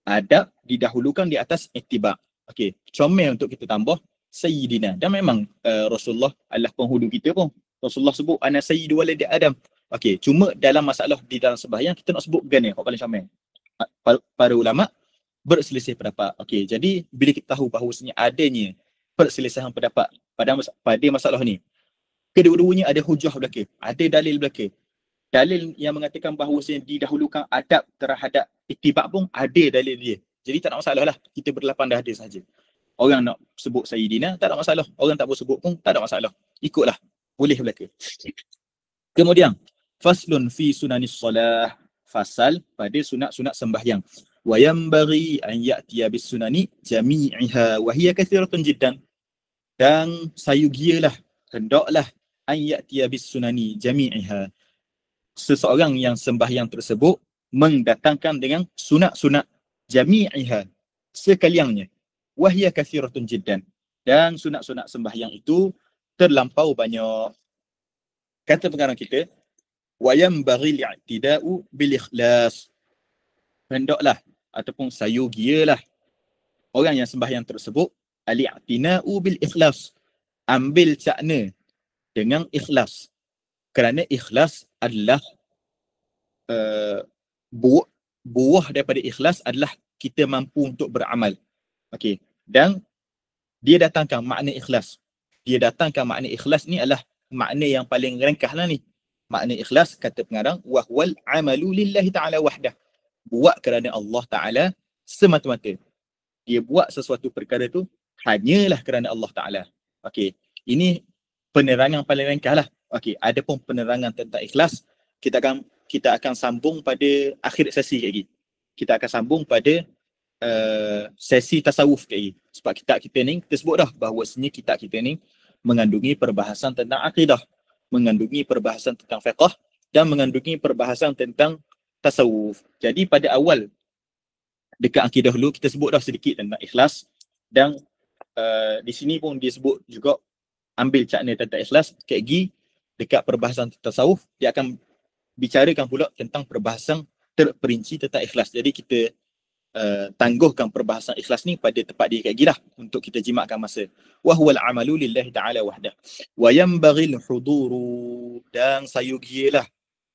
Adab didahulukan di atas ittiba'. Okey. Comel untuk kita tambah Sayyidina. Dan memang Rasulullah adalah penghulu kita pun. Rasulullah sebut ana sayyidu waladi Adam. Okey, cuma dalam masalah di dalam sembahyang kita nak sebut gan ni hak paling comel. Para ulama berselisih pendapat. Okey, jadi bila kita tahu bahawasanya adanya perselisihan pendapat pada masalah ni, kedua-duanya ada hujah belaka, ada dalil belaka. Dalil yang mengatakan bahawasanya didahulukan adab terhadap ittiba' pun ada dalil dia. Jadi tak ada masalah lah, kita berlapan dah ada saja. Orang nak sebut Sayyidina tak ada masalah, orang tak boleh sebut pun tak ada masalah. Ikutlah, boleh belaka. Kemudian faslun fi sunanis solah, fasal pada sunat-sunat sembahyang. Wa yanbaghi an ya'tiya bis sunani jami'iha wa hiya kathiratun jiddan. Dan sayugialah, hendaklah an ya'tiya bis sunani jami'iha, seseorang yang sembahyang tersebut mendatangkan dengan sunat-sunat jami'iha, sekaliannya. Wa hiya kathiratun jiddan. Dan sunat-sunat sembahyang itu terlampau banyak. Kata pengarang kita, wa yanbaghi li'tida'u bil ikhlas. Hendaklah ataupun sayugialah orang yang sembahyang tersebut al-i'tina'u bil ikhlas. Ambil cakna dengan ikhlas. Kerana ikhlas adalah buah daripada ikhlas adalah kita mampu untuk beramal. Okey. Dan dia datangkan makna ikhlas. Dia datangkan makna ikhlas ni adalah makna yang paling ringkas lah ni. Makna ikhlas, kata pengarang, wahwal amalu lillahi ta'ala wahdah. Buat kerana Allah Ta'ala semata-mata. Dia buat sesuatu perkara tu hanyalah kerana Allah Ta'ala. Okey. Ini penerangan paling ringkas lah. Okey. Adapun penerangan tentang ikhlas, kita akan sambung pada akhir sesi lagi. Kita akan sambung pada sesi tasawuf lagi. Sebab kitab kita ni, kita sebut dah bahawasanya kitab kita ni mengandungi perbahasan tentang akidah, mengandungi perbahasan tentang fiqh dan mengandungi perbahasan tentang tasawuf. Jadi pada awal dekat akidah dulu kita sebut dah sedikit tentang ikhlas, dan di sini pun dia sebut juga ambil cakna tentang ikhlas. Sekejap lagi dekat perbahasan tentang tasawuf dia akan bicarakan pula tentang perbahasan terperinci tentang ikhlas. Jadi kita tangguhkan perbahasan ikhlas ni pada tempat dia lagi lah untuk kita jimatkan masa. Wa huwal amalu lillahi ta'ala wahdah wa yanbaghil huduru, dan sayugilah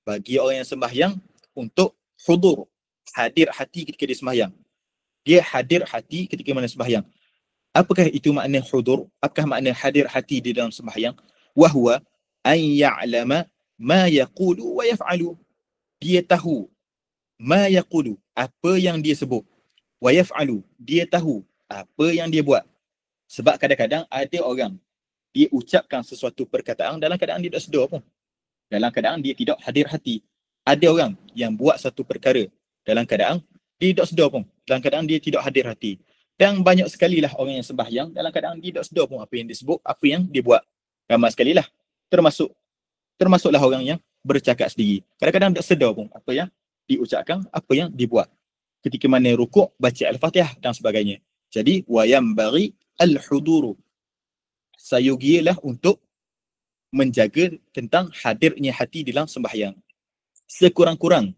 bagi orang yang sembahyang untuk hudur, hadir hati ketika dia sembahyang. Dia hadir hati ketika mana sembahyang. Apakah itu makna hudur? Apakah makna hadir hati di dalam sembahyang? Wa huwa an ya'lama ma yaqulu wa yaf'alu. Dia tahu ma yaqulu, apa yang dia sebut, wa yaf'alu, dia tahu apa yang dia buat. Sebab kadang-kadang ada orang dia ucapkan sesuatu perkataan dalam keadaan dia tak sedar pun, dalam keadaan dia tidak hadir hati. Ada orang yang buat satu perkara dalam keadaan dia tak sedar pun, dalam keadaan dia tidak hadir hati. Dan banyak sekali lah orang yang sembahyang dalam keadaan dia tak sedar pun apa yang dia sebut, apa yang dia buat. Ramai sekali lah. Termasuklah orang yang bercakap sendiri, kadang-kadang tak sedar pun apa yang diucapkan, apa yang dibuat. Ketika mana rukuk, baca Al-Fatihah dan sebagainya. Jadi, wayam bari al-huduru. Sayugilah untuk menjaga tentang hadirnya hati dalam sembahyang. Sekurang-kurang,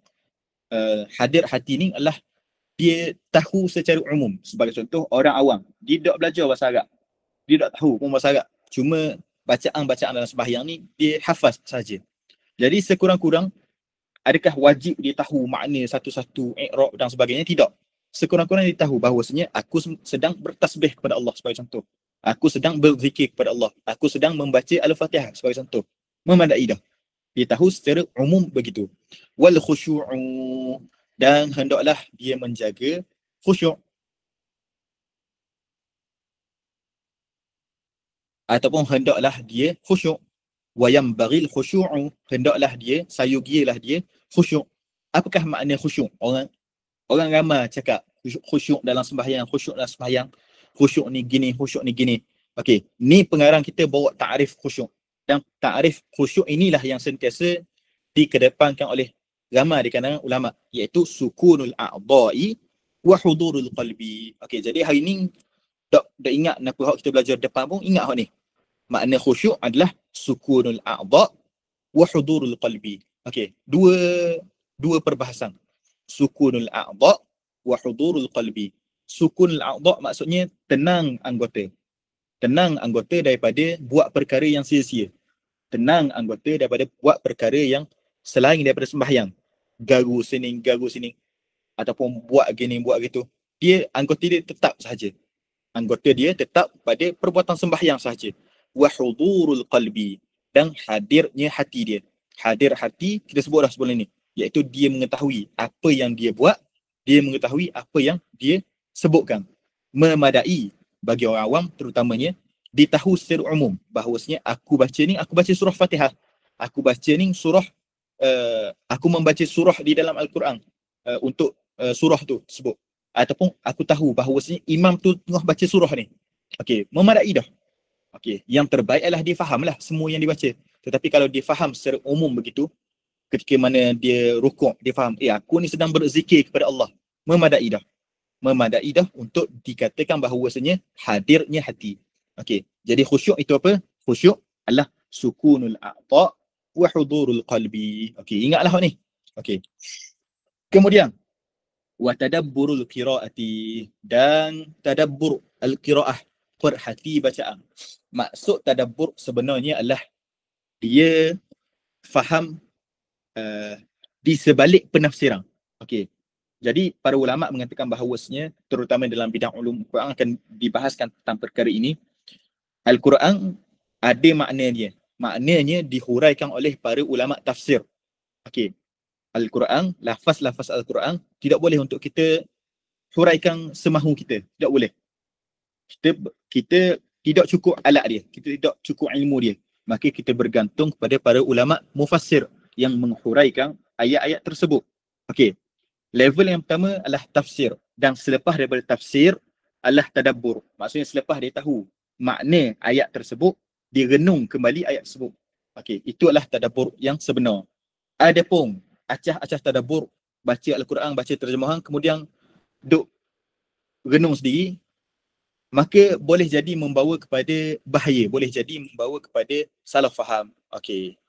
hadir hati ni adalah dia tahu secara umum. Sebagai contoh, orang awam, dia tak belajar bahasa Arab. Dia tak tahu pun bahasa Arab. Cuma bacaan-bacaan dalam sembahyang ni, dia hafaz saja. Jadi, sekurang-kurang, adakah wajib dia tahu makna satu-satu i'rab dan sebagainya? Tidak. Sekurang-kurang dia tahu bahawasanya aku sedang bertasbih kepada Allah sebagai contoh. Aku sedang berzikir kepada Allah. Aku sedang membaca Al-Fatihah sebagai contoh. Memadai dah. Dia tahu secara umum begitu. Wal khusyu'u, dan hendaklah dia menjaga khusyuk. Ataupun hendaklah dia khusyuk. Wa yambagil khusyu'u, hendaklah dia, sayugilah dia khusyuk. Apakah makna khusyuk? Orang ramai cakap khusyuk dalam sembahyang, khusyuk dalam sembahyang. Khusyuk ni gini, khusyuk ni gini. Okey, ni pengarang kita bawa takrif khusyuk. Dan takrif khusyuk inilah yang sentiasa dikedepankan oleh ramai di kalangan ulama, iaitu sukunul a'dha'i wa hudurul qalbi. Okey, jadi hari ni tak ingat kenapa kita belajar depan pun ingat hak ni. Makna khusyuk adalah sukunul a'dha' wa hudurul qalbi. Okey, dua perbahasan. Sukunul a'dha' wa hudurul qalbi. Sukunul a'dha' maksudnya tenang anggota. Tenang anggota daripada buat perkara yang sia-sia. Tenang anggota daripada buat perkara yang selain daripada sembahyang. Garu sini, ataupun buat gini, buat gitu. Anggota dia tetap sahaja. Anggota dia tetap pada perbuatan sembahyang sahaja. Wa hudurul qalbi, dan hadirnya hati dia. Hadir hati kita sebut dah sebelum ni, iaitu dia mengetahui apa yang dia buat, dia mengetahui apa yang dia sebutkan. Memadai bagi orang awam terutamanya, ditahu secara umum bahawasanya aku baca surah Fatihah, aku baca ni surah, aku membaca surah di dalam Al-Quran untuk surah tu sebut, ataupun aku tahu bahawasanya imam tu tengah baca surah ni. Okey, memadai dah. Okey, yang terbaik adalah dia fahamlah semua yang dibaca. Tetapi kalau dia faham secara umum begitu, ketika mana dia rukuk, dia faham, aku ni sedang berzikir kepada Allah. Memadai dah. Memadai dah untuk dikatakan bahawasanya hadirnya hati. Okey, jadi khusyuk itu apa? Khusyuk adalah sukunul a'dha' wa hudurul qalbi. Okey, ingatlah ni. Okey. Kemudian wa tadabburul qiraati, dan tadabbur al-qiraah, perhati bacaan. Maksud tadabbur sebenarnya adalah dia faham di sebalik penafsiran. Okey. Jadi para ulama mengatakan bahawasanya terutama dalam bidang ulum Quran akan dibahaskan tentang perkara ini. Al-Quran ada makna dia. Maknanya dihuraikan oleh para ulama tafsir. Okey. Al-Quran, lafaz-lafaz Al-Quran tidak boleh untuk kita huraikan semahu kita. Tidak boleh. Kita tidak cukup alat dia. Kita tidak cukup ilmu dia. Maka kita bergantung kepada para ulama mufassir yang menghuraikan ayat-ayat tersebut. Okey. Level yang pertama adalah tafsir. Dan selepas daripada tafsir adalah tadabbur. Maksudnya selepas dia tahu makna ayat tersebut, dia renung kembali ayat tersebut. Okey, itu adalah tadabbur yang sebenar. Adapun acah-acah tadabbur, baca Al-Quran, baca terjemahan, kemudian duk renung sendiri, maka boleh jadi membawa kepada bahaya, boleh jadi membawa kepada salah faham. Okey.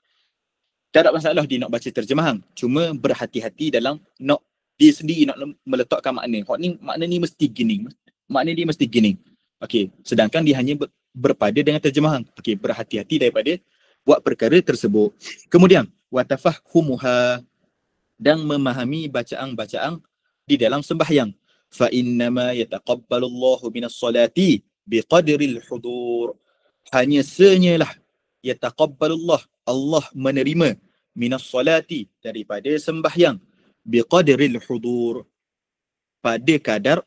Tak ada masalah dia nak baca terjemahan. Cuma berhati-hati dalam nak dia sendiri nak meletakkan makna. Makna ni mesti gini. Makna dia mesti gini. Okey. Sedangkan dia hanya berpada dengan terjemahan. Okey. Berhati-hati daripada buat perkara tersebut. Kemudian, watafahumuha, dan memahami bacaan-bacaan di dalam sembahyang. Fa innama yataqabbalullahu minas salati biqadril hudur. Hanya senyalah yataqabbalullah, Allah menerima minas salati, daripada sembahyang, biqadril hudur, pada kadar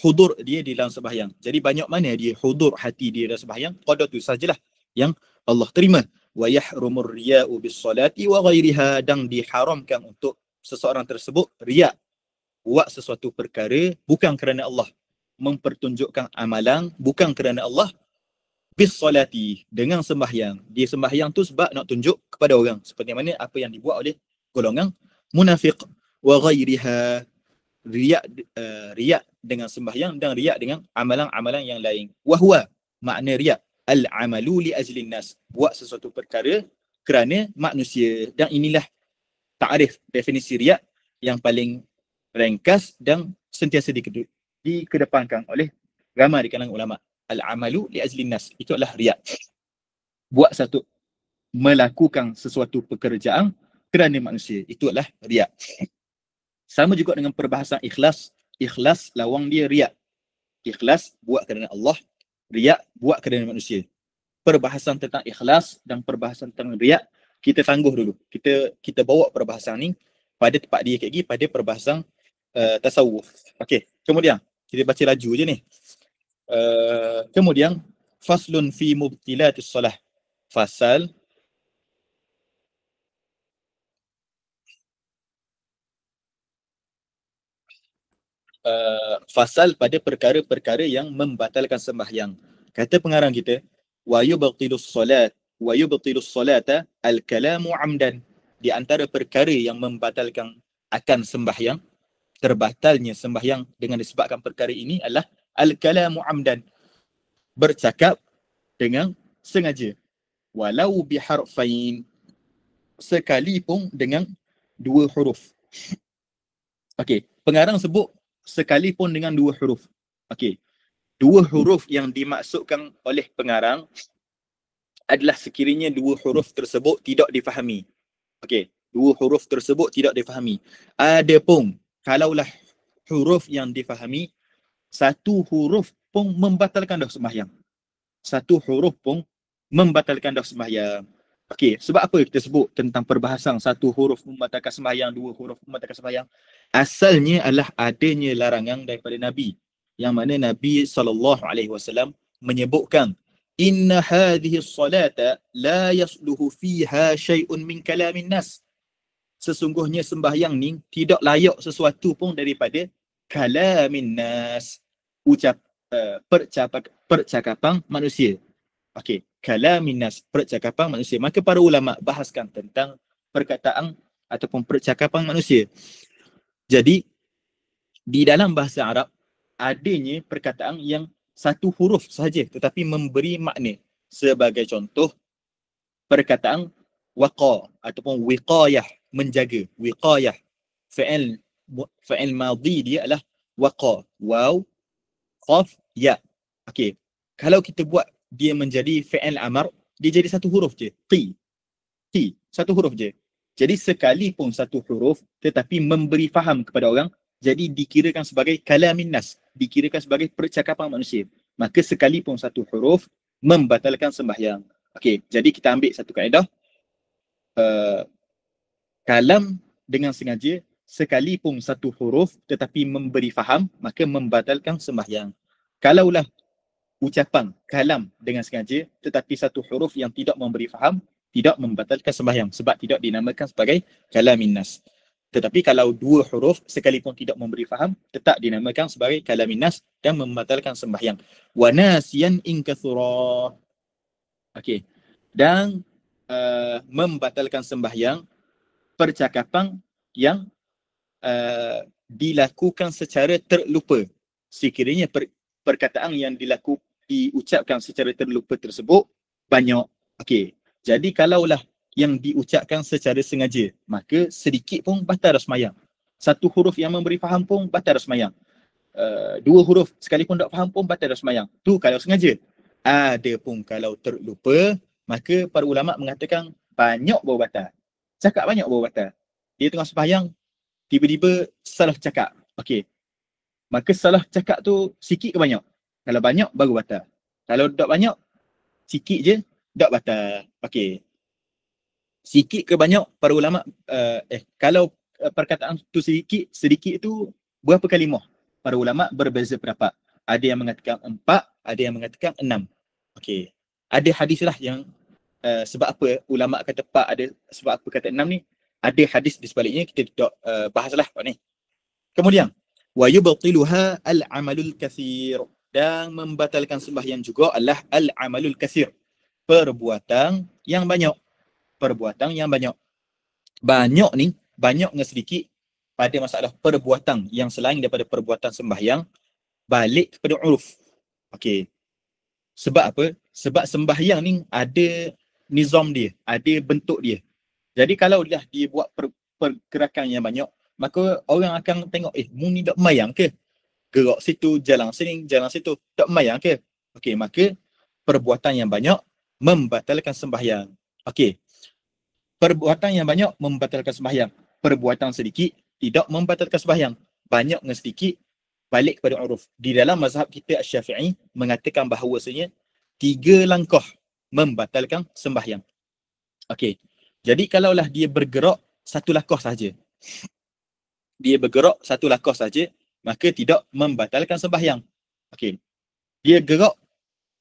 hudur dia di dalam sembahyang. Jadi banyak mana dia hudur hati dia dalam sembahyang, qadar tu sajalah yang Allah terima. Wa yahrumur riya'u bis salati wa ghairiha, dan diharamkan untuk seseorang tersebut riya, buat sesuatu perkara bukan kerana Allah, mempertunjukkan amalan bukan kerana Allah, bis salati, dengan sembahyang. Dia sembahyang tu sebab nak tunjuk kepada orang, seperti mana apa yang dibuat oleh golongan munafiq. Wa ghairiha, riya dengan sembahyang dan riya dengan amalan-amalan yang lain. Wa huwa, makna riya, al-amalu li ajlin nas, buat sesuatu perkara kerana manusia. Dan inilah ta'rif, definisi riya yang paling ringkas dan sentiasa dikedepankan oleh ramai di kalangan ulama. Al-amalu li ajlin nas, itu adalah riya. Buat satu, melakukan sesuatu pekerjaan kerana manusia, itu adalah riya. Sama juga dengan perbahasan ikhlas. Ikhlas lawang dia riya. Ikhlas buat kerana Allah, riya buat kerana manusia. Perbahasan tentang ikhlas dan perbahasan tentang riya kita tangguh dulu. Kita bawa perbahasan ni pada tempat dia lagi, pada perbahasan tasawuf. Okey, kemudian kita baca laju je ni. Kemudian faslun fi mubtilatis salah. Fasal pada perkara-perkara yang membatalkan sembahyang. Kata pengarang kita, wa yubtilus salata al-kalamu amdan. Di antara perkara yang membatalkan akan sembahyang, terbatalnya sembahyang dengan disebabkan perkara ini adalah al-kalamu amdan, bercakap dengan sengaja. Walau biharfain, sekalipun dengan dua huruf. Okey, pengarang sebut sekalipun dengan dua huruf. Okey, dua huruf yang dimaksudkan oleh pengarang adalah sekiranya dua huruf tersebut tidak difahami. Okey, dua huruf tersebut tidak difahami. Adapun kalaulah huruf yang difahami, satu huruf pun membatalkan dah sembahyang. Satu huruf pun membatalkan dah sembahyang. Okey, sebab apa kita sebut tentang perbahasan satu huruf membatalkan sembahyang, dua huruf membatalkan sembahyang? Asalnya adalah adanya larangan daripada Nabi, yang mana Nabi SAW menyebutkan, inna hadhihi salata la yasluhu fiha syai'un min kalamin nas. Sesungguhnya sembahyang ni tidak layak sesuatu pun daripada kalamin nas, percakapan manusia. Okey, kalamin nas, percakapan manusia. Maka para ulama bahaskan tentang perkataan ataupun percakapan manusia. Jadi di dalam bahasa Arab adanya perkataan yang satu huruf sahaja tetapi memberi makna. Sebagai contoh, perkataan waqa ataupun wiqayah, menjaga. Wiqayah, fa'il madhi dia adalah waqa, waw, qaf, ya. Okey, Kalau kita buat dia menjadi fi'il amar, dia jadi satu huruf je. Satu huruf je. Jadi sekalipun satu huruf tetapi memberi faham kepada orang, jadi dikirakan sebagai kalamin nas, dikirakan sebagai percakapan manusia. Maka sekalipun satu huruf membatalkan sembahyang. Okey, jadi kita ambil satu kaedah. Kalam dengan sengaja, sekalipun satu huruf tetapi memberi faham, maka membatalkan sembahyang. Kalaulah ucapan kalam dengan sengaja tetapi satu huruf yang tidak memberi faham, tidak membatalkan sembahyang sebab tidak dinamakan sebagai kalamin nas. Tetapi kalau dua huruf sekalipun tidak memberi faham, tetap dinamakan sebagai kalamin nas dan membatalkan sembahyang. Wa nasiyan in kathura. Okey. Dan membatalkan sembahyang percakapan yang dilakukan secara terlupa. Sekiranya perkataan yang diucapkan secara terlupa tersebut banyak. Okey. Jadi kalaulah yang diucapkan secara sengaja, maka sedikit pun batal dah sembahyang. Satu huruf yang memberi faham pun batal dah sembahyang. Dua huruf sekalipun tak faham pun batal dah sembahyang. Tu kalau sengaja. Adapun kalau terlupa, maka para ulama mengatakan banyak baru batal. Cakap banyak baru batal. Dia tengah sembahyang, tiba-tiba salah cakap. Okey. Maka salah cakap tu sikit ke banyak? Kalau banyak baru batal. Kalau tak banyak, sikit je tak batal. Okey. Sikit ke banyak para ulama kalau perkataan tu sedikit tu berapa kalimah? Para ulama berbeza pendapat. Ada yang mengatakan 4, ada yang mengatakan 6. Okey. Ada hadis lah yang sebab apa ulama kata 4, ada sebab apa kata 6 ni? Ada hadis di sebaliknya, kita tidak bahaslah ni. Kemudian wa yubtiluha al-amalul katsir, dan membatalkan sembahyang juga adalah al-amalul katsir, perbuatan yang banyak. Perbuatan yang banyak. Banyak ni, banyak dengan sedikit pada masalah perbuatan yang selain daripada perbuatan sembahyang, balik kepada uruf. Okey. Sebab apa? Sebab sembahyang ni ada nizam dia, ada bentuk dia. Jadi kalau dah dia buat pergerakan yang banyak, maka orang akan tengok, mu ni tak mayang ke? Gerak situ, jalan sini, jalan situ, tak mayang ke? Okey, maka perbuatan yang banyak membatalkan sembahyang. Okey. Perbuatan yang banyak membatalkan sembahyang. Perbuatan sedikit tidak membatalkan sembahyang. Banyak dengan sedikit balik kepada uruf. Di dalam mazhab kita Asy-Syafi'i mengatakan bahawasanya 3 langkah membatalkan sembahyang. Okey. Jadi kalaulah dia bergerak satu langkah saja. Dia bergerak satu langkah saja, maka tidak membatalkan sembahyang. Okey. Dia gerak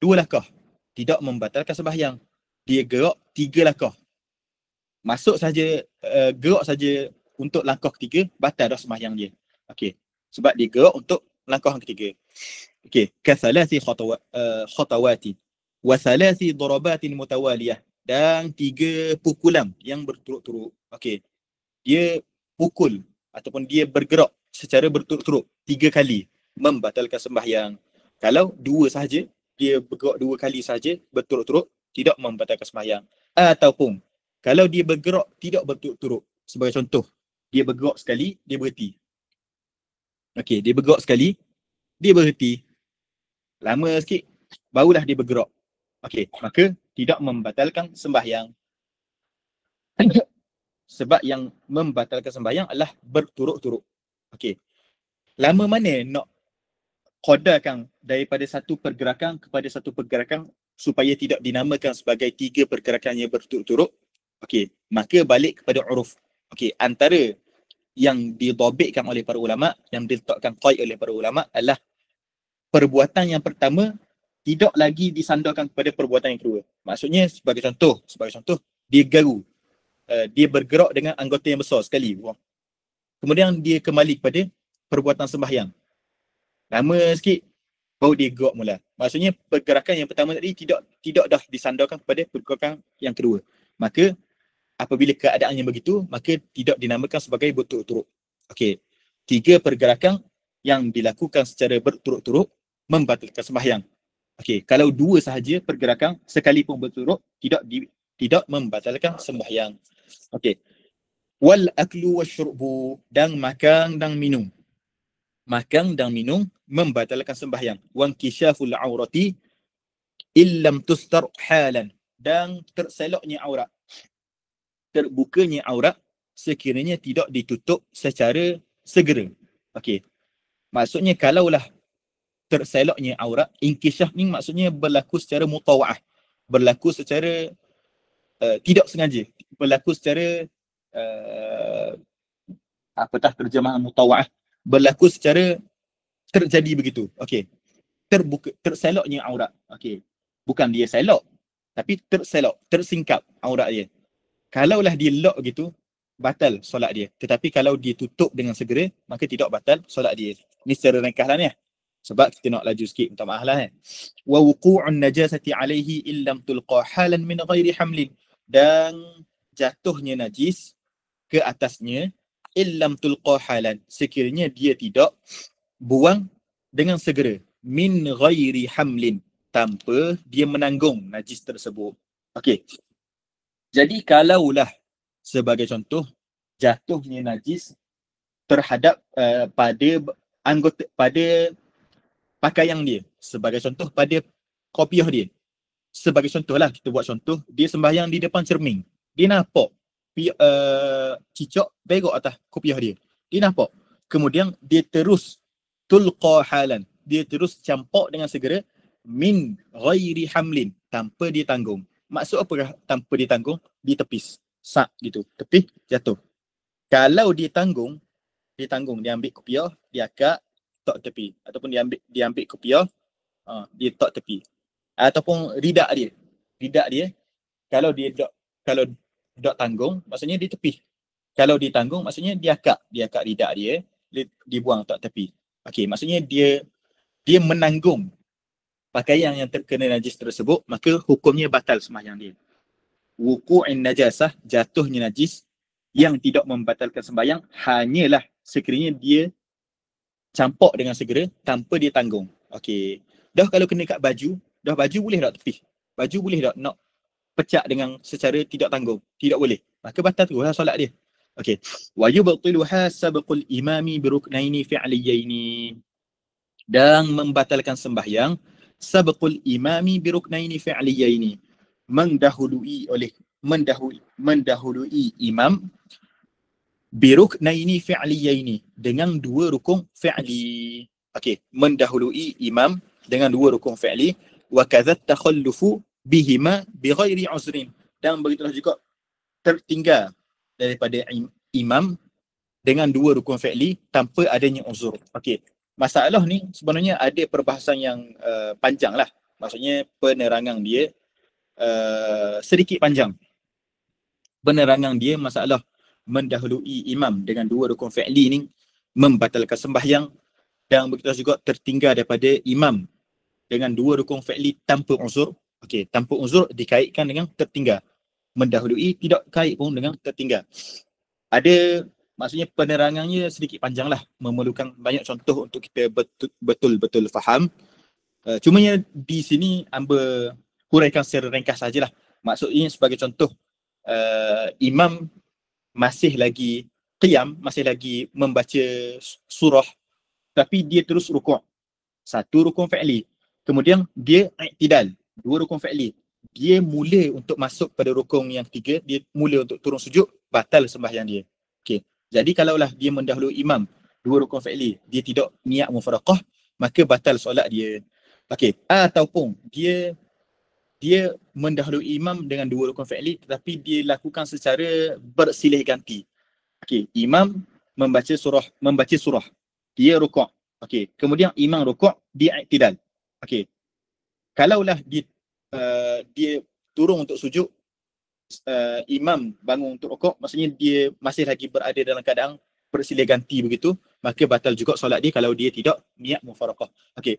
2 langkah, tidak membatalkan sembahyang. Dia gerak 3 langkah. Masuk saja, gerak saja untuk langkah ketiga, batal dah sembahyang dia. Okey. Sebab dia gerak untuk langkah yang ketiga. Okey. Kathalati khatawati wa thalathi darabatin mutawaliyah, dan 3 pukulan yang berturut-turut. Okey. Dia pukul ataupun dia bergerak secara berturut-turut 3 kali, membatalkan sembahyang. Kalau 2 sahaja, dia bergerak 2 kali sahaja berturut-turut, tidak membatalkan sembahyang. Ataupun kalau dia bergerak tidak berturut-turut, sebagai contoh, dia bergerak sekali, dia berhenti. Okey, dia bergerak sekali, dia berhenti. Lama sikit, barulah dia bergerak. Okey, maka tidak membatalkan sembahyang. Sebab yang membatalkan sembahyang adalah berturut-turut. Okey. Lama mana nak qadarkan daripada satu pergerakan kepada satu pergerakan supaya tidak dinamakan sebagai 3 pergerakan yang berturut-turut? Okey, maka balik kepada uruf. Okey, antara yang didhabitkan oleh para ulama, yang diletakkan qaid oleh para ulama adalah perbuatan yang pertama tidak lagi disandarkan kepada perbuatan yang kedua. Maksudnya sebagai contoh, dia garu. Dia bergerak dengan anggota yang besar sekali. Kemudian dia kembali kepada perbuatan sembahyang. Lama sikit baru dia gerak mula. Maksudnya pergerakan yang pertama tadi tidak dah disandarkan kepada pergerakan yang kedua. Maka apabila keadaan yang begitu, maka tidak dinamakan sebagai berturut-turut. Okey. 3 pergerakan yang dilakukan secara berturut-turut membatalkan sembahyang. Okey, kalau 2 sahaja pergerakan sekalipun berturut tidak membatalkan sembahyang. Okey. Wal aklu wasyurbu, dan makan dan minum. Makan dan minum membatalkan sembahyang. Wan kisyaful aurati, illam tustar halan, dan terseloknya aurat, terbukanya aurat sekiranya tidak ditutup secara segera. Okey. Maksudnya kalaulah terseloknya aurat, inkisyaf ni maksudnya berlaku secara mutawa'ah, berlaku secara tidak sengaja, berlaku secara apatah terjemahan mutawa'ah, berlaku secara terjadi begitu. Okey. Terseloknya aurat. Okey. Bukan dia selok, tapi terselok, tersingkap aurat dia. Kalaulah dia lock gitu, batal solat dia. Tetapi kalau dia tutup dengan segera, maka tidak batal solat dia. Ini secara ringkas lah ni. Sebab kita nak laju sikit, minta maaf lah. Wa wuqu'un najasati alaihi illam tulqa halan min ghairi hamlin. Dan jatuhnya najis ke atasnya illam tulqa halan, sekiranya dia tidak buang dengan segera, min ghairi hamlin, tanpa dia menanggung najis tersebut. Okey. Jadi kalaulah sebagai contoh jatuhnya najis terhadap pada pakaian dia, sebagai contoh pada kopiah dia. Sebagai contohlah, kita buat contoh, dia sembahyang di depan cermin. Dia nampak cicak berok atas kopiah dia. Dia nampak. Kemudian dia terus tulqa halan, dia terus campak dengan segera, min ghairi hamlin, tanpa dia tanggung. Maksud apakah tanpa dia tanggung? Dia tepis. Sak gitu. Tepis, jatuh. Kalau dia tanggung, dia ambil kopiah, dia akak, tok tepi. Ataupun dia ambil kopiah, dia tok tepi. Ataupun ridak dia, kalau dok tanggung, maksudnya dia tepi. Kalau dia tanggung, maksudnya dia akak ridak dia buang tok tepi. Okey, maksudnya dia menanggung pakaian yang terkena najis tersebut, maka hukumnya batal sembahyang dia. Wuqu'in najasah, jatuhnya najis yang tidak membatalkan sembahyang hanyalah sekiranya dia campak dengan segera tanpa dia tanggung. Okey. Dah kalau kena kat baju, dah baju boleh tak tepi? Baju boleh tak nak pecah dengan secara tidak tanggung? Tidak boleh. Maka batal teruslah solat dia. Okey. Wa yubtiluha sabqul imami bi ruknaini fi'liyaini. Dan membatalkan sembahyang sabqul imami bi ruknaini fi'liyaini. Mendahului imam bi ruknaini fi'liyaini, dengan dua rukun fi'li. Okey, mendahului imam dengan dua rukun fi'li, wa kadzat takhallufu bihima bighairi uzrin, dan begitulah juga tertinggal daripada imam dengan dua rukun fi'li tanpa adanya uzur. Okey, masalah ni sebenarnya ada perbahasan yang panjang lah. Maksudnya penerangan dia sedikit panjang. Penerangan dia masalah mendahului imam dengan dua rukun fi'li ni membatalkan sembahyang, dan begitu juga tertinggal daripada imam dengan dua rukun fi'li tanpa uzur. Okey, tanpa uzur dikaitkan dengan tertinggal. Mendahului tidak kait pun dengan tertinggal. Ada, maksudnya penerangannya sedikit panjang lah, memerlukan banyak contoh untuk kita betul-betul faham. Cumanya di sini hamba huraikan secara ringkas sajalah. Maksudnya sebagai contoh, imam masih lagi qiyam, masih lagi membaca surah, tapi dia terus rukuk. Satu rukun fi'li. Kemudian dia i'tidal, dua rukun fi'li. Dia mula untuk masuk pada rukun yang ketiga, dia mula untuk turun sujud, batal sembahyang dia. Okey. Jadi kalaulah dia mendahului imam dua rukun fi'li, dia tidak niat mufaraqah, maka batal solat dia. Okey. Ataupun dia mendahului imam dengan dua rukun fi'li, tetapi dia lakukan secara bersilih ganti. Okey, imam membaca surah, dia rukuk. Okey, kemudian imam rukuk, dia i'tidal. Okey. Kalaulah dia turun untuk sujud, imam bangun untuk rukuk, maksudnya dia masih lagi berada dalam keadaan bersilih ganti begitu, maka batal juga solat dia kalau dia tidak niat mufaraqah. Okey.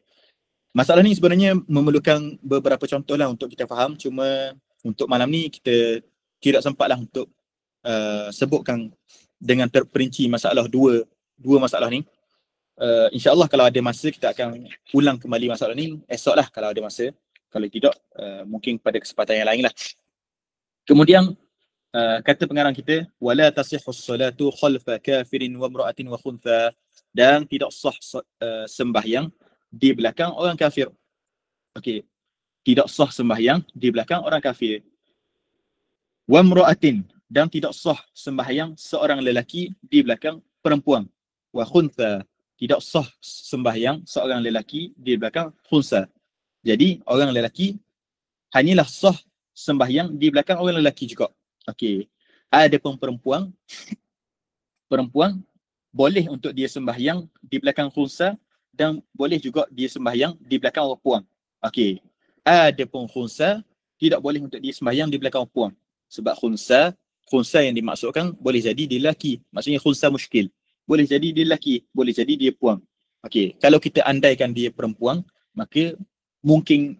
Masalah ni sebenarnya memerlukan beberapa contoh lah untuk kita faham. Cuma untuk malam ni kita tidak sempatlah untuk sebutkan dengan terperinci masalah dua masalah ni. InsyaAllah kalau ada masa kita akan ulang kembali masalah ni esok lah kalau ada masa. Kalau tidak, mungkin pada kesempatan yang lain lah. Kemudian kata pengarang kita, wala tasihhus salatu khalfa kafirin wa imra'atin wa khuntha, dan tidak sah sembahyang di belakang orang kafir. Okey. tidak sah sembahyang di belakang orang kafir. Wa imra'atin, dan tidak sah sembahyang seorang lelaki di belakang perempuan. Wa khuntha, tidak sah sembahyang seorang lelaki di belakang khunsa. Jadi orang lelaki hanyalah sah sembahyang di belakang orang lelaki juga. Okey. Adapun perempuan boleh untuk dia sembahyang di belakang khunsa dan boleh juga dia sembahyang di belakang orang puan. Okey. Adapun khunsa tidak boleh untuk dia sembahyang di belakang orang puan. Sebab khunsa yang dimaksudkan boleh jadi dia lelaki. Maksudnya khunsa muskil. Boleh jadi dia lelaki, boleh jadi dia puan. Okey, kalau kita andaikan dia perempuan, maka mungkin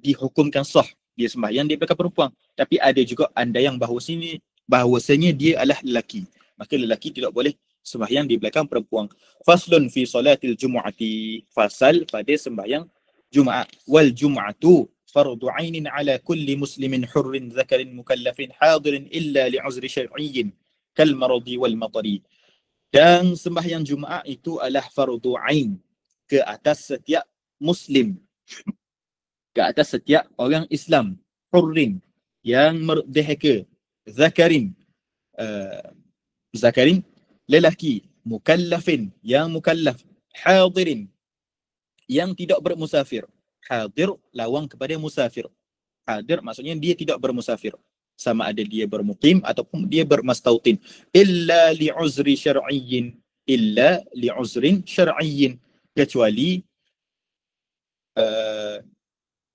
dihukumkan sah dia sembahyang di belakang perempuan. Tapi ada juga andaian bahawasanya dia adalah lelaki. Maka lelaki tidak boleh sembahyang di belakang perempuan. Faslun fi salatil jumu'ati, fasal pada sembahyang Jumaat. Wal jum'atu fardu 'ainin 'ala kulli muslimin hurrin dzakarin mukallafin hadirin illa li'uzri syar'iyyin kal maradi wal matari. Dan sembahyang Jumaat itu adalah fardu 'ain ke atas setiap muslim, ke atas setiap orang Islam, hurrin yang merdeka, zakarin zakarin lelaki, mukallafin yang mukallaf, hadirin yang tidak bermusafir. Hadir lawang kepada musafir. Hadir maksudnya dia tidak bermusafir, sama ada dia bermukim ataupun dia bermastautin. Illa li'uzri syar'iyyin, illa li'uzrin syar'iyyin, kecuali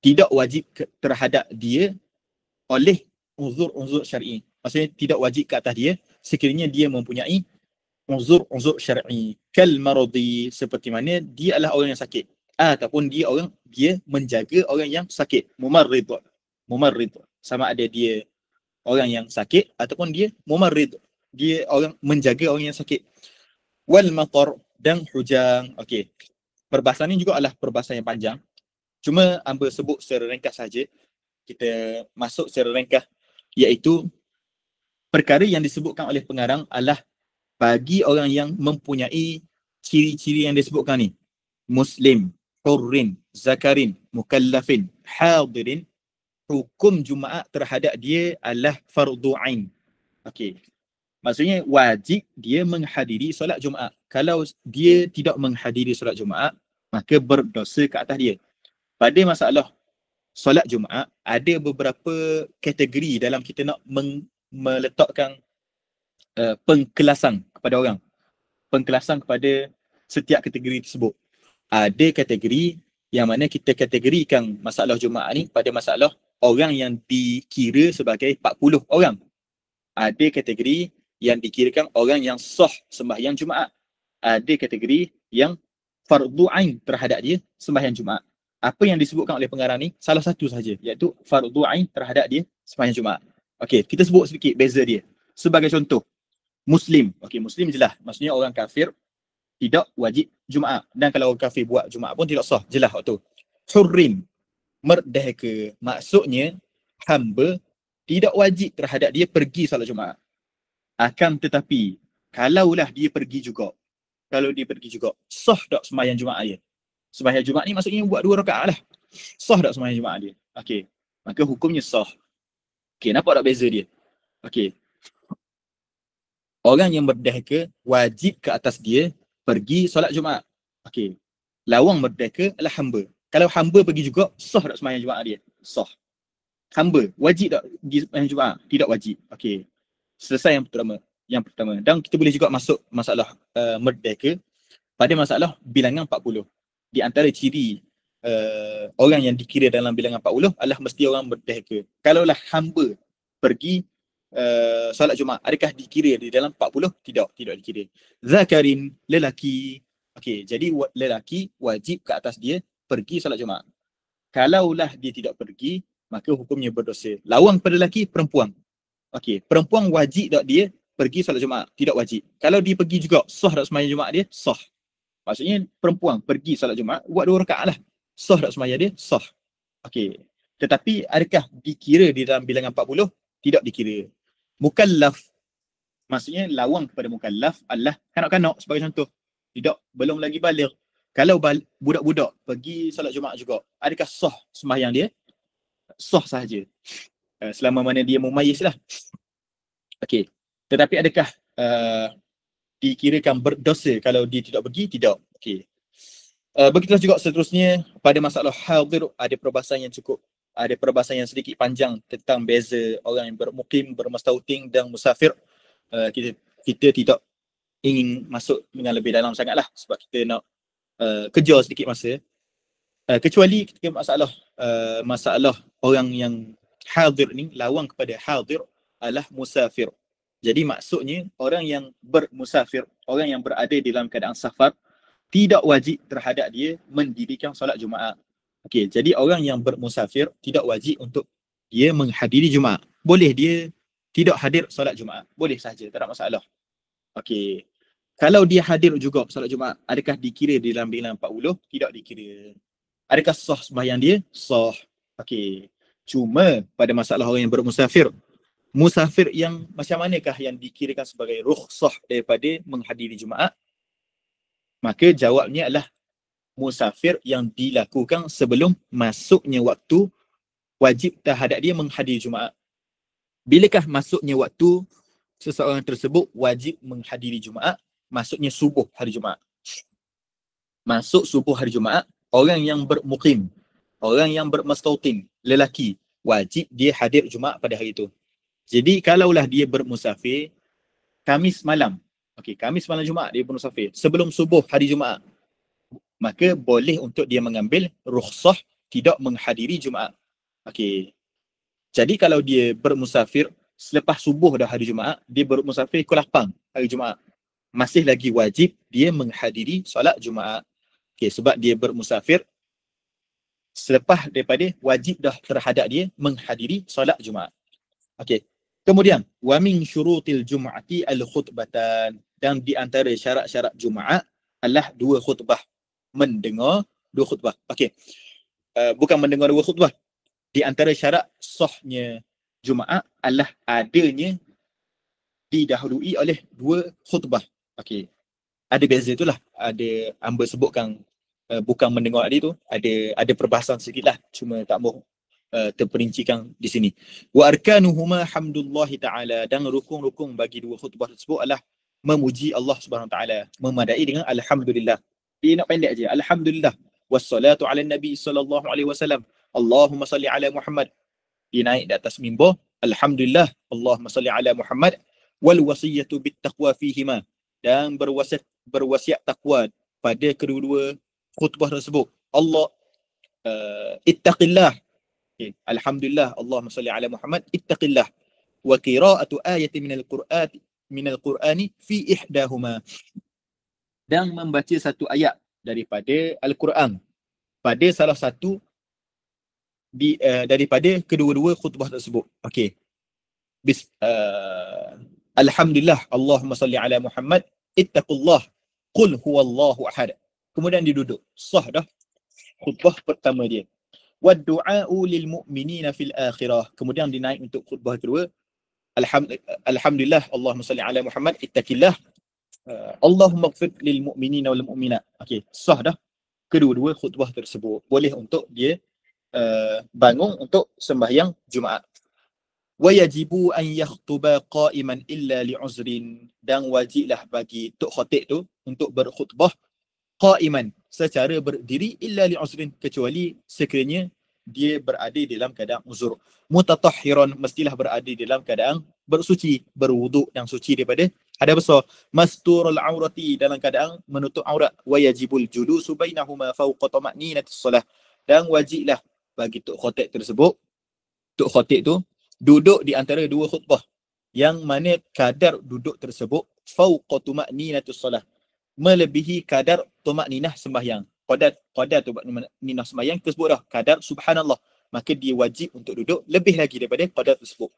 tidak wajib terhadap dia oleh uzur syar'i. Maksudnya tidak wajib ke atas dia sekiranya dia mempunyai uzur syar'i. Kal maradi, seperti mana dia adalah orang yang sakit, ataupun dia menjaga orang yang sakit. Mumarrid, sama ada dia orang yang sakit ataupun dia mumarrid, dia orang menjaga orang yang sakit. Wal matar, dan hujang. Okey, perbahasan ini juga adalah perbahasan yang panjang, cuma hamba sebut secara ringkas saja. Kita masuk secara ringkas, iaitu perkara yang disebutkan oleh pengarang adalah bagi orang yang mempunyai ciri-ciri yang disebutkan ni: muslim, hurrin, zakarin, mukallafin, hadirin, hukum Jumaat terhadap dia adalah fardu ain. Okey, maksudnya wajib dia menghadiri solat Jumaat. Kalau dia tidak menghadiri solat Jumaat, maka berdosa ke atas dia. Pada masalah solat Jumaat, ada beberapa kategori dalam kita nak meletakkan pengkelasan kepada orang. Pengkelasan kepada setiap kategori tersebut. Ada kategori yang mana kita kategorikan masalah Jumaat ni pada masalah orang yang dikira sebagai 40 orang. Ada kategori yang dikirakan orang yang sah sembahyang Jumaat. Ada kategori yang fardu ain terhadap dia sembahyang Jumaat. Apa yang disebutkan oleh pengarang ni salah satu saja, iaitu fardu ain terhadap dia sembahyang Jumaat. Okey, kita sebut sedikit beza dia. Sebagai contoh, muslim. Okey, muslim jelas, maksudnya orang kafir tidak wajib Jumaat. Dan kalau orang kafir buat Jumaat pun tidak sah, jelas waktu. Hurrin, merdeka, maksudnya hamba tidak wajib terhadap dia pergi salat Jumaat. Akan tetapi kalaulah dia pergi juga, sah tak sembahyang Jumaat dia? Sembahyang Jumaat ni maksudnya buat 2 rakaat lah. Sah tak sembahyang Jumaat dia? Okey, maka hukumnya sah. Okey, nampak tak beza dia? Okey, orang yang merdeka wajib ke atas dia pergi solat Jumaat. Okey, lawang merdeka adalah hamba. Kalau hamba pergi juga, sah tak sembahyang Jumaat dia? Sah. Hamba wajib tak pergi sembahyang Jumaat? Tidak wajib. Okey, selesai yang pertama. Dan kita boleh juga masuk masalah merdeka pada masalah bilangan 40. Di antara ciri orang yang dikira dalam bilangan 40 adalah mesti orang merdeka. Kalaulah hamba pergi solat Jumaat, adakah dikira di dalam 40? Tidak dikira. Zakarin, lelaki. Okey, jadi lelaki wajib ke atas dia pergi solat Jumaat. Kalaulah dia tidak pergi, maka hukumnya berdosa. Lawang pada lelaki, perempuan. Okey, perempuan wajib tak dia pergi solat Jumaat? Tidak wajib. Kalau dia pergi juga, sah tak sembahyang Jumaat dia? Sah. Maksudnya perempuan pergi solat Jumaat, buat 2 rakaat lah. Sah tak sembahyang dia? Sah. Okey, tetapi adakah dikira di dalam bilangan 40? Tidak dikira. Mukallaf, maksudnya lawang kepada mukallaf adalah kanak-kanak sebagai contoh. Tidak, belum lagi baligh. Kalau budak-budak pergi solat Jumaat juga, adakah sah sembahyang dia? sah sahaja. Selama mana dia mumayyiz lah. Okey. Tetapi adakah dikirakan berdosa kalau dia tidak pergi? Tidak. Okey. Begitulah juga seterusnya pada masalah hadir, ada perbahasan yang sedikit panjang tentang beza orang yang bermukim, bermustautin dan musafir. Kita tidak ingin masuk dengan lebih dalam sangatlah sebab kita nak kejar sedikit masa. Kecuali ketika masalah orang yang hadir ni, lawang kepada hadir adalah musafir. Jadi maksudnya orang yang bermusafir, orang yang berada dalam keadaan safar, tidak wajib terhadap dia mendirikan solat Jumaat. Okey, jadi orang yang bermusafir tidak wajib untuk dia menghadiri Jumaat. Boleh dia tidak hadir solat Jumaat. Boleh saja, tak ada masalah. Okey. Kalau dia hadir juga solat Jumaat, adakah dikira dalam bilangan 40? Tidak dikira. Adakah sah sembahyang dia? Sah. Okey. Cuma pada masalah orang yang bermusafir, musafir yang macam manakah yang dikirakan sebagai rukhsah daripada menghadiri Jumaat? Maka jawabnya adalah musafir yang dilakukan sebelum masuknya waktu wajib terhadap dia menghadiri Jumaat. Bilakah masuknya waktu seseorang tersebut wajib menghadiri Jumaat? Masuknya subuh hari Jumaat. Masuk subuh hari Jumaat, orang yang bermukim, orang yang bermustautin, lelaki, wajib dia hadir Jumaat pada hari itu. Jadi kalaulah dia bermusafir, Khamis malam, Khamis malam Jumaat dia bermusafir, sebelum subuh hari Jumaat, maka boleh untuk dia mengambil rukhsah tidak menghadiri Jumaat. Jadi kalau dia bermusafir selepas subuh dah hari Jumaat, dia bermusafir pukul 8 hari Jumaat, masih lagi wajib dia menghadiri solat Jumaat. Sebab dia bermusafir selepas daripada wajib dah terhadap dia menghadiri solat Jumaat. Kemudian wa min syurutil jum'ati al-khutbatan, dan di antara syarat-syarat Jumaat adalah 2 khutbah. Mendengar 2 khutbah. Bukan mendengar 2 khutbah. Di antara syarat sahnya Jumaat adalah adanya didahului oleh 2 khutbah. Ada beza itulah. Ada hamba sebutkan bukan mendengar tadi tu, ada perbahasan sikitlah, cuma tak mahu terperincikan di sini. Wa arkanuhuma hamdulillahi ta'ala, dan rukun-rukun bagi 2 khutbah tersebut adalah memuji Allah Subhanahu Wa Ta'ala, memadai dengan alhamdulillah. Dia nak pendek aja, alhamdulillah. Wassalatu ala nabi sallallahu alaihi wasallam. Allahumma salli ala Muhammad. Dia naik di atas mimbar, alhamdulillah, Allahumma salli ala Muhammad. Wal wasiyatu bit taqwa fihima, dan berwasiat takwa pada kedua-dua khutbah tersebut. Allah ittaqillah. Alhamdulillah, Allahumma salli ala Muhammad, ittaqillah. Wa qira'atu ayatin minal Qur'ani fi ihdahuma, dan membaca satu ayat daripada Al-Quran pada salah satu daripada kedua-dua khutbah tersebut. Alhamdulillah, Allahumma salli ala Muhammad, ittaqullah, qul huwallahu ahad. Kemudian dia duduk. Sah dah khutbah pertama dia. Wad du'a'u lil mu'minina fil akhirah. Kemudian dia naik untuk khutbah kedua. Alhamdulillah, Allahumma salli ala Muhammad, ittaqillah, Allahumma ighfir lil mu'minina wal mu'minat. Sah dah kedua-dua khutbah tersebut. Boleh untuk dia bangun untuk sembahyang Jumaat. Wa yajibu an yakhtuba qa'iman illa li'uzrin, dan wajiblah bagi tok khatib tu untuk berkhutbah qa'iman, secara berdiri, illa li'uzrin, kecuali sekiranya dia berada dalam keadaan uzur. Mutatahhiran, mestilah berada dalam keadaan bersuci, berwuduk dan suci daripada hadas besar. Masturul aurati, dalam keadaan menutup aurat. Wa yajibul julusu bainahuma fawqa tama'ninatis salah, dan wajiblah bagi tok khatib tersebut, tok khatib tu duduk di antara 2 khutbah, yang mana kadar duduk tersebut fawqa tama'ninatis salah, melebihi kadar tumakninah sembahyang. Qadar tumakninah sembahyang tersebut dah kadar subhanallah, maka dia wajib untuk duduk lebih lagi daripada qadar tersebut.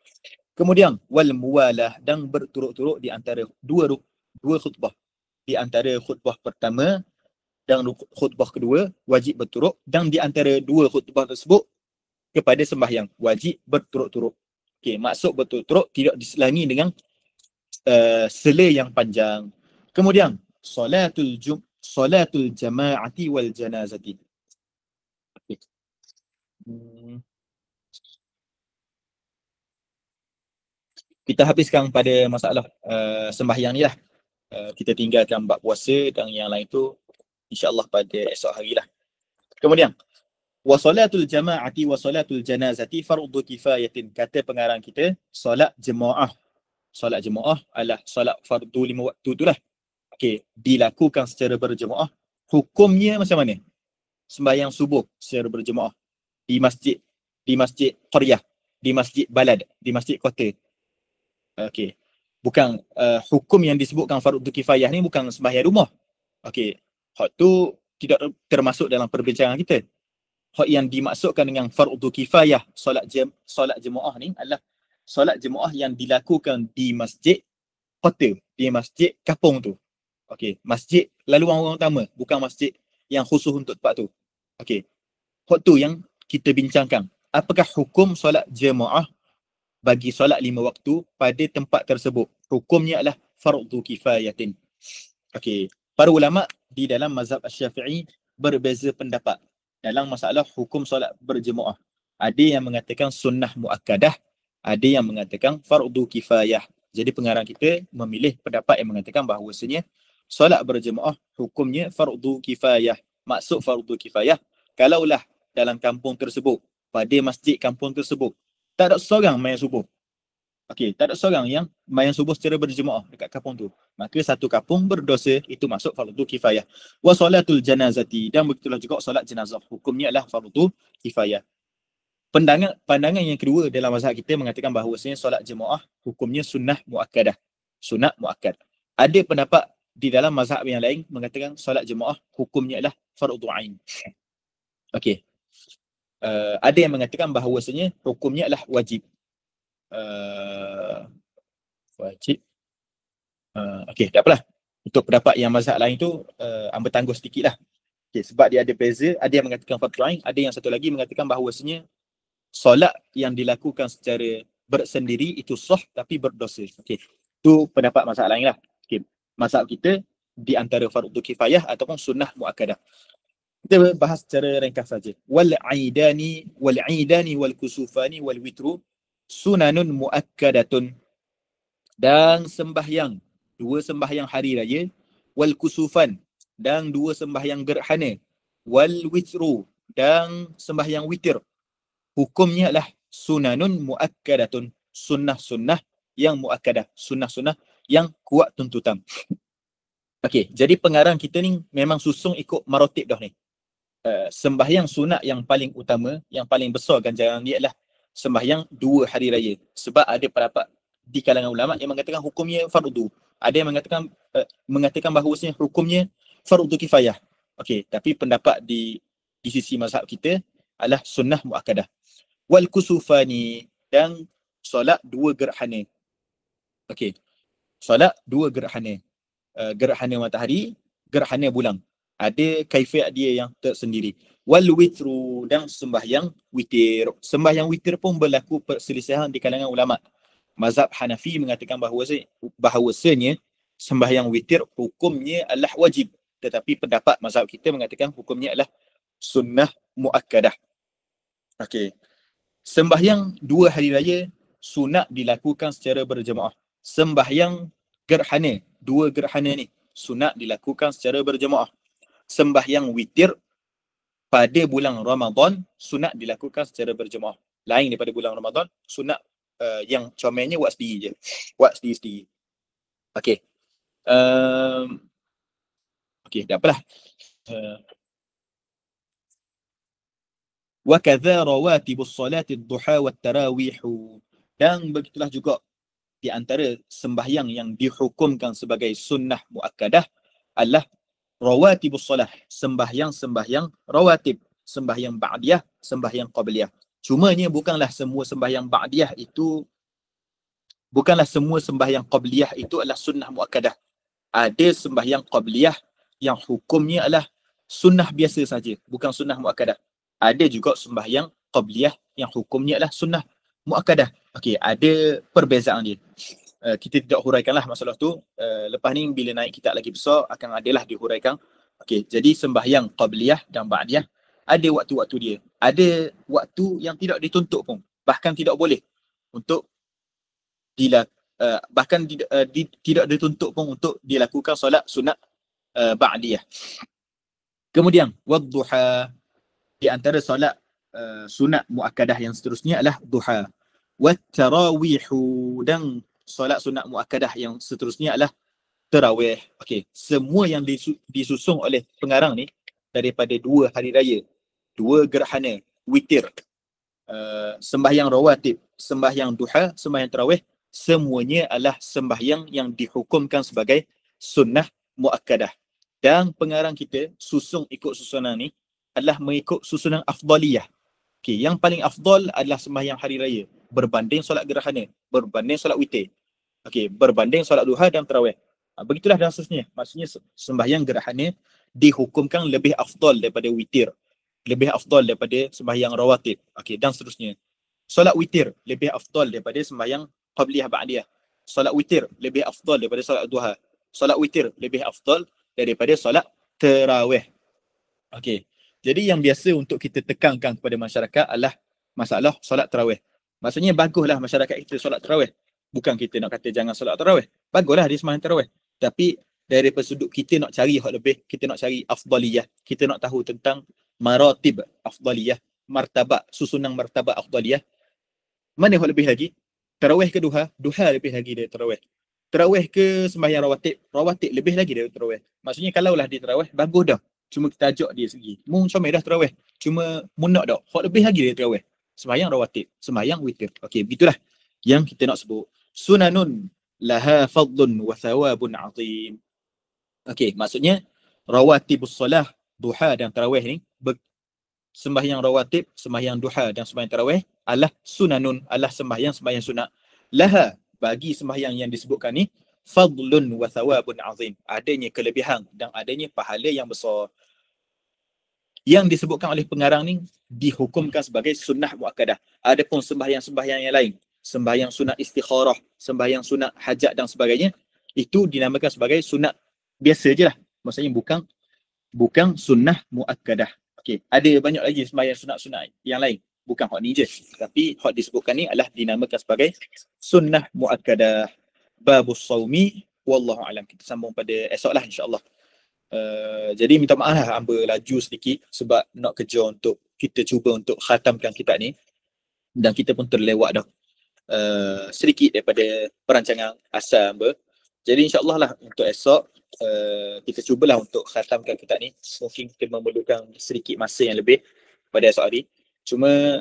Kemudian wal muwalah, dan berturut-turut di antara dua khutbah. Di antara khutbah pertama dan khutbah kedua wajib berturut, dan di antara 2 khutbah tersebut kepada sembahyang wajib berturut-turut. Maksud berturut-turut tidak diselangi dengan sela yang panjang. Kemudian salatul jama'ati wal janazati. kita habiskan pada masalah sembahyang ni lah. Kita tinggalkan bab puasa dan yang lain tu insya-Allah pada esok hari lah. Kemudian wa salatul jama'ati wa salatul janazati fardu kifayatin. Kata pengarang kita, solat jemaah. Solat jemaah adalah solat fardu 5 waktu tu lah. Okey, dilakukan secara berjemaah. Hukumnya macam mana? Sembahyang subuh secara berjemaah di masjid qaryah, di masjid balad, di masjid kota. Okey. Bukan hukum yang disebutkan fardu kifayah ni bukan sembahyang rumah. Okey. Hak tu tidak termasuk dalam perbincangan kita. Hak yang dimaksudkan dengan fardu kifayah solat jemaah ni adalah solat jemaah yang dilakukan di masjid kota, di masjid kampung tu. Okey, masjid laluan orang utama, bukan masjid yang khusus untuk tempat tu. Okey. Hak tu yang kita bincangkan. Apakah hukum solat jemaah bagi solat 5 waktu pada tempat tersebut? Hukumnya adalah fardu kifayatin. Okey, para ulama di dalam mazhab Asy-Syafi'i berbeza pendapat dalam masalah hukum solat berjemaah. Ada yang mengatakan sunnah muakkadah, ada yang mengatakan fardu kifayah. Jadi pengarang kita memilih pendapat yang mengatakan bahawasanya solat berjemaah hukumnya fardu kifayah. Maksud fardu kifayah, kalaulah dalam kampung tersebut, pada masjid kampung tersebut, tak ada seorang main subuh. Okey, tak ada seorang yang main subuh secara berjemaah dekat kampung tu, maka satu kampung berdosa, itu masuk fardu kifayah. Wa salatul janazati, dan begitulah juga solat jenazah, hukumnya adalah fardu kifayah. Pandangan yang kedua dalam mazhab kita mengatakan bahawasanya solat jemaah hukumnya sunnah muakkadah. Sunnah muakkad. Ada pendapat di dalam mazhab yang lain mengatakan solat jemaah hukumnya adalah fardu ain. Okey. Ada yang mengatakan bahawasanya hukumnya adalah wajib. Wajib. Okey, tak apalah. Untuk pendapat yang mazhab lain tu, hamba tangguh sedikit lah. Okay, sebab dia ada beza, ada yang mengatakan fardu ain, ada yang satu lagi mengatakan bahawasanya solat yang dilakukan secara bersendiri itu sah tapi berdosa. Okey, tu pendapat mazhab lain lah. Okey, mazhab kita di antara fardu kifayah ataupun sunnah muakkadah. Kita bahas secara ringkas saja. Wal aidani wal kusufani wal witru sunanun muakkadatun. Dan sembahyang, dua sembahyang hari raya, wal kusufan, dan dua sembahyang gerhana, wal witru, dan sembahyang witir, hukumnya adalah sunanun muakkadatun, sunnah-sunnah yang muakkadah, sunnah-sunnah yang kuat tuntutan. Okey, jadi pengarang kita ni memang susung ikut maratib dah ni. Sembahyang sunat yang paling utama, yang paling besar ganjaran dia adalah sembahyang 2 hari raya. Sebab ada pendapat di kalangan ulama yang mengatakan hukumnya fardu. Ada yang mengatakan bahawasanya hukumnya fardu kifayah. Okey, tapi pendapat di sisi mazhab kita adalah sunnah muakkadah. Wal kusufani, dan solat 2 gerhana. Okey, solat 2 gerhana. Gerhana matahari, gerhana bulan. Ada kaifiat dia yang tersendiri. Wal witru, dan sembahyang witir. Sembahyang witir pun berlaku perselisihan di kalangan ulama. Mazhab Hanafi mengatakan bahawasanya sembahyang witir hukumnya adalah wajib. Tetapi pendapat mazhab kita mengatakan hukumnya adalah sunnah muakkadah. Okey. Sembahyang 2 hari raya sunat dilakukan secara berjemaah. Sembahyang gerhana, 2 gerhana ni sunat dilakukan secara berjemaah. Sembahyang witir pada bulan Ramadan sunat dilakukan secara berjemaah. Lain daripada bulan Ramadan, sunat yang comelnya buat sendiri je. Buat sendiri-sendiri. Okey. Okey, tak apalah. Wa kadza rawatibus salati ad-duha wat tarawih. Dan begitulah juga di antara sembahyang yang dihukumkan sebagai sunnah muakkadah adalah rawatibus salah, sembahyang-sembahyang rawatib, sembahyang ba'diyah, sembahyang qabliyah. Cumanya bukanlah semua sembahyang ba'diyah itu, bukanlah semua sembahyang qabliyah itu adalah sunnah muakkadah. Ada sembahyang qabliyah yang hukumnya adalah sunnah biasa saja, bukan sunnah muakkadah. Ada juga sembahyang qabliyah yang hukumnya adalah sunnah muakkadah. Okey, ada perbezaan dia. Kita tidak huraikanlah masalah tu. Lepas ni bila naik kitab lagi besar akan adalah dihuraikan. Okey, jadi sembahyang qabliyah dan ba'diyah ada waktu-waktu dia. Ada waktu yang tidak dituntut pun, bahkan tidak boleh untuk bahkan tidak dituntut pun untuk dilakukan solat sunat ba'diyah. Kemudian wadduha, di antara solat sunat muakkadah yang seterusnya adalah duha. Wattarawihu, dan solat sunat muakkadah yang seterusnya adalah tarawih. Okey, semua yang disusung oleh pengarang ni daripada 2 hari raya, 2 gerhana, witir, sembahyang rawatib, sembahyang duha, sembahyang tarawih, semuanya adalah sembahyang yang dihukumkan sebagai sunnah muakkadah. Dan pengarang kita susung ikut susunan ni adalah mengikut susunan afdaliyah. Okey, yang paling afdal adalah sembahyang hari raya berbanding solat gerhana, berbanding solat witir. Okey, berbanding solat duha dan tarawih. Begitulah dan seterusnya. Maksudnya sembahyang gerhana dihukumkan lebih afdal daripada witir, lebih afdal daripada sembahyang rawatib. Okey, dan seterusnya. Solat witir lebih afdal daripada sembahyang qabliyah ba'diyah. Solat witir lebih afdal daripada solat duha. Solat witir lebih afdal daripada solat tarawih. Okey. Jadi yang biasa untuk kita tekankan kepada masyarakat adalah masalah solat tarawih. Maksudnya baguslah masyarakat kita solat tarawih. Bukan kita nak kata jangan solat tarawih. Baguslah dia sembahyang tarawih. Tapi dari sudut kita nak cari hak lebih, kita nak cari afdaliyah. Kita nak tahu tentang maratib afdaliyah, martabat, susunan martabat afdaliyah. Mana hak lebih lagi? Tarawih ke duha? Duha lebih lagi dari tarawih. Tarawih ke sembahyang rawatib? Rawatib lebih lagi dari tarawih. Maksudnya kalaulah di tarawih, bagus dah. Cuma kita ajak dia segi. Mu comel dah tarawih. Cuma mu nak dak. Hak lebih lagi dari tarawih. Sembahyang rawatib, sembahyang witir. Okey, begitulah yang kita nak sebut. Sunanun laha fadlun wa thawabun azim. Okey, maksudnya rawatibus solah, duha dan tarawih ni, sembahyang rawatib, sembahyang duha dan sembahyang tarawih adalah sunanun, adalah sembahyang sunat. Laha, bagi sembahyang yang disebutkan ni, fadlun wa thawabun azim. Adanya kelebihan dan adanya pahala yang besar. Yang disebutkan oleh pengarang ni dihukumkan sebagai sunnah muakkadah. Adapun sembahyang-sembahyang yang lain, sembahyang sunat istikharah, sembahyang sunat hajat dan sebagainya, itu dinamakan sebagai sunat biasa je lah. Maksudnya bukan sunnah muakkadah. Okey, ada banyak lagi sembahyang sunat-sunat yang lain. Bukan hak ni je. Tapi hak disebutkan ni adalah dinamakan sebagai sunnah muakkadah. Babus saumi, wallahu alam. Kita sambung pada esok lah insyaAllah. Jadi minta maaf lah hamba laju sedikit sebab nak kerja untuk kita cuba untuk khatamkan kitab ni. Dan kita pun terlewat dah sedikit daripada perancangan asal hamba. Jadi insyaAllah lah untuk esok kita cubalah untuk khatamkan kitab ni. Mungkin kita memerlukan sedikit masa yang lebih pada esok hari. Cuma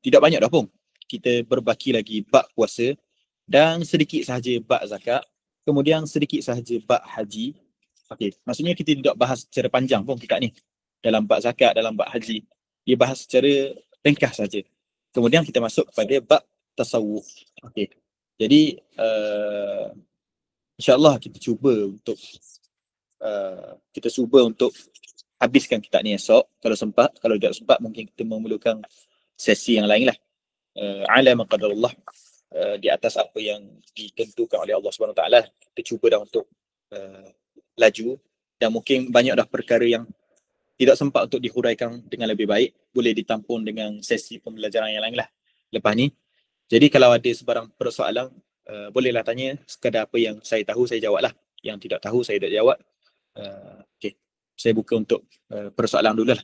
tidak banyak dah pun. Kita berbaki lagi bab puasa dan sedikit sahaja bab zakat. Kemudian sedikit sahaja bab haji. Okey, maksudnya kita tidak bahas secara panjang pun kitab ni. Dalam bab zakat, dalam bab haji. Dia bahas secara ringkas saja. Kemudian kita masuk kepada bab tasawuf. Okey. Jadi insya-Allah kita cuba untuk habiskan kitab ni esok kalau sempat. Kalau tidak sempat mungkin kita memerlukan sesi yang lain lah. Ala maqdarullah, di atas apa yang ditentukan oleh Allah Subhanahu Taala. Kita cuba dah untuk laju, dan mungkin banyak dah perkara yang tidak sempat untuk dihuraikan dengan lebih baik, boleh ditampung dengan sesi pembelajaran yang lain lah lepas ni. Jadi kalau ada sebarang persoalan, bolehlah tanya. Sekadar apa yang saya tahu saya jawab lah, yang tidak tahu saya tak jawab. Okay. Saya buka untuk persoalan dulu lah.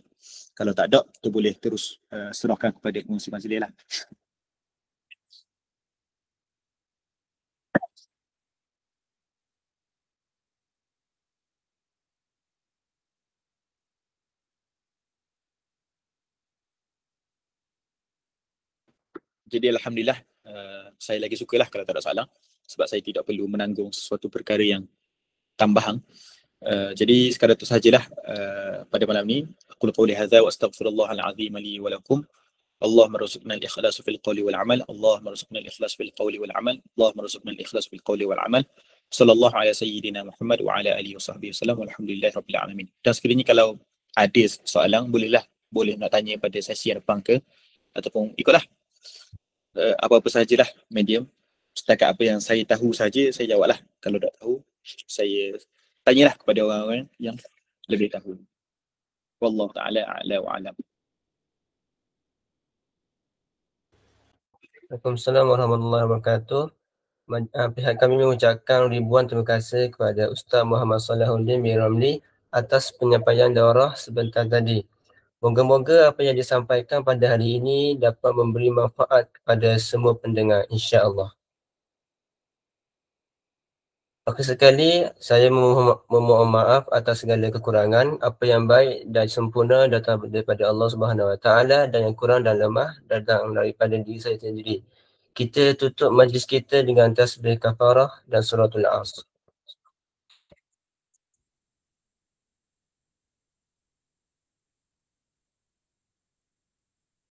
Kalau tak ada, kita boleh terus serahkan kepada pengurusi majlis lah. Jadi alhamdulillah, saya lagi sukalah kalau tak ada soalan, sebab saya tidak perlu menanggung sesuatu perkara yang tambahan. Jadi sekadar itu sajalah pada malam ni. Aku qouli hadza wa astaghfirullahal azim li wa lakum. Allahumma rzuqna al-ikhlas fil qawli wal amal. Allahumma rzuqna al-ikhlas fil qawli wal amal. Allahumma rzuqna al-ikhlas fil qawli wal amal. Sallallahu ala sayyidina Muhammad wa ala alihi wasahbihi wasallam. Walhamdulillahirabbil alamin. Dan sekiranya kalau ada soalan, boleh nak tanya pada sesi yang depan ke, ataupun ikutlah apa-apa sajalah medium. Setakat apa yang saya tahu saja saya jawablah. Kalau tak tahu, saya tanyalah kepada orang-orang yang lebih tahu. Wallahu ta'ala a'la wa a'lam. Waalaikumsalam warahmatullahi wabarakatuh. Pihak kami mengucapkan ribuan terima kasih kepada Ustaz Muhammad Salahuddin bin Ramli atas penyampaian daurah sebentar tadi. Moga-moga apa yang disampaikan pada hari ini dapat memberi manfaat kepada semua pendengar, insya-Allah. Akhir sekali, saya memohon maaf atas segala kekurangan. Apa yang baik dan sempurna datang daripada Allah Subhanahu Wa Taala, dan yang kurang dan lemah datang daripada diri saya sendiri. Kita tutup majlis kita dengan tasbih kafarah dan suratul Asr.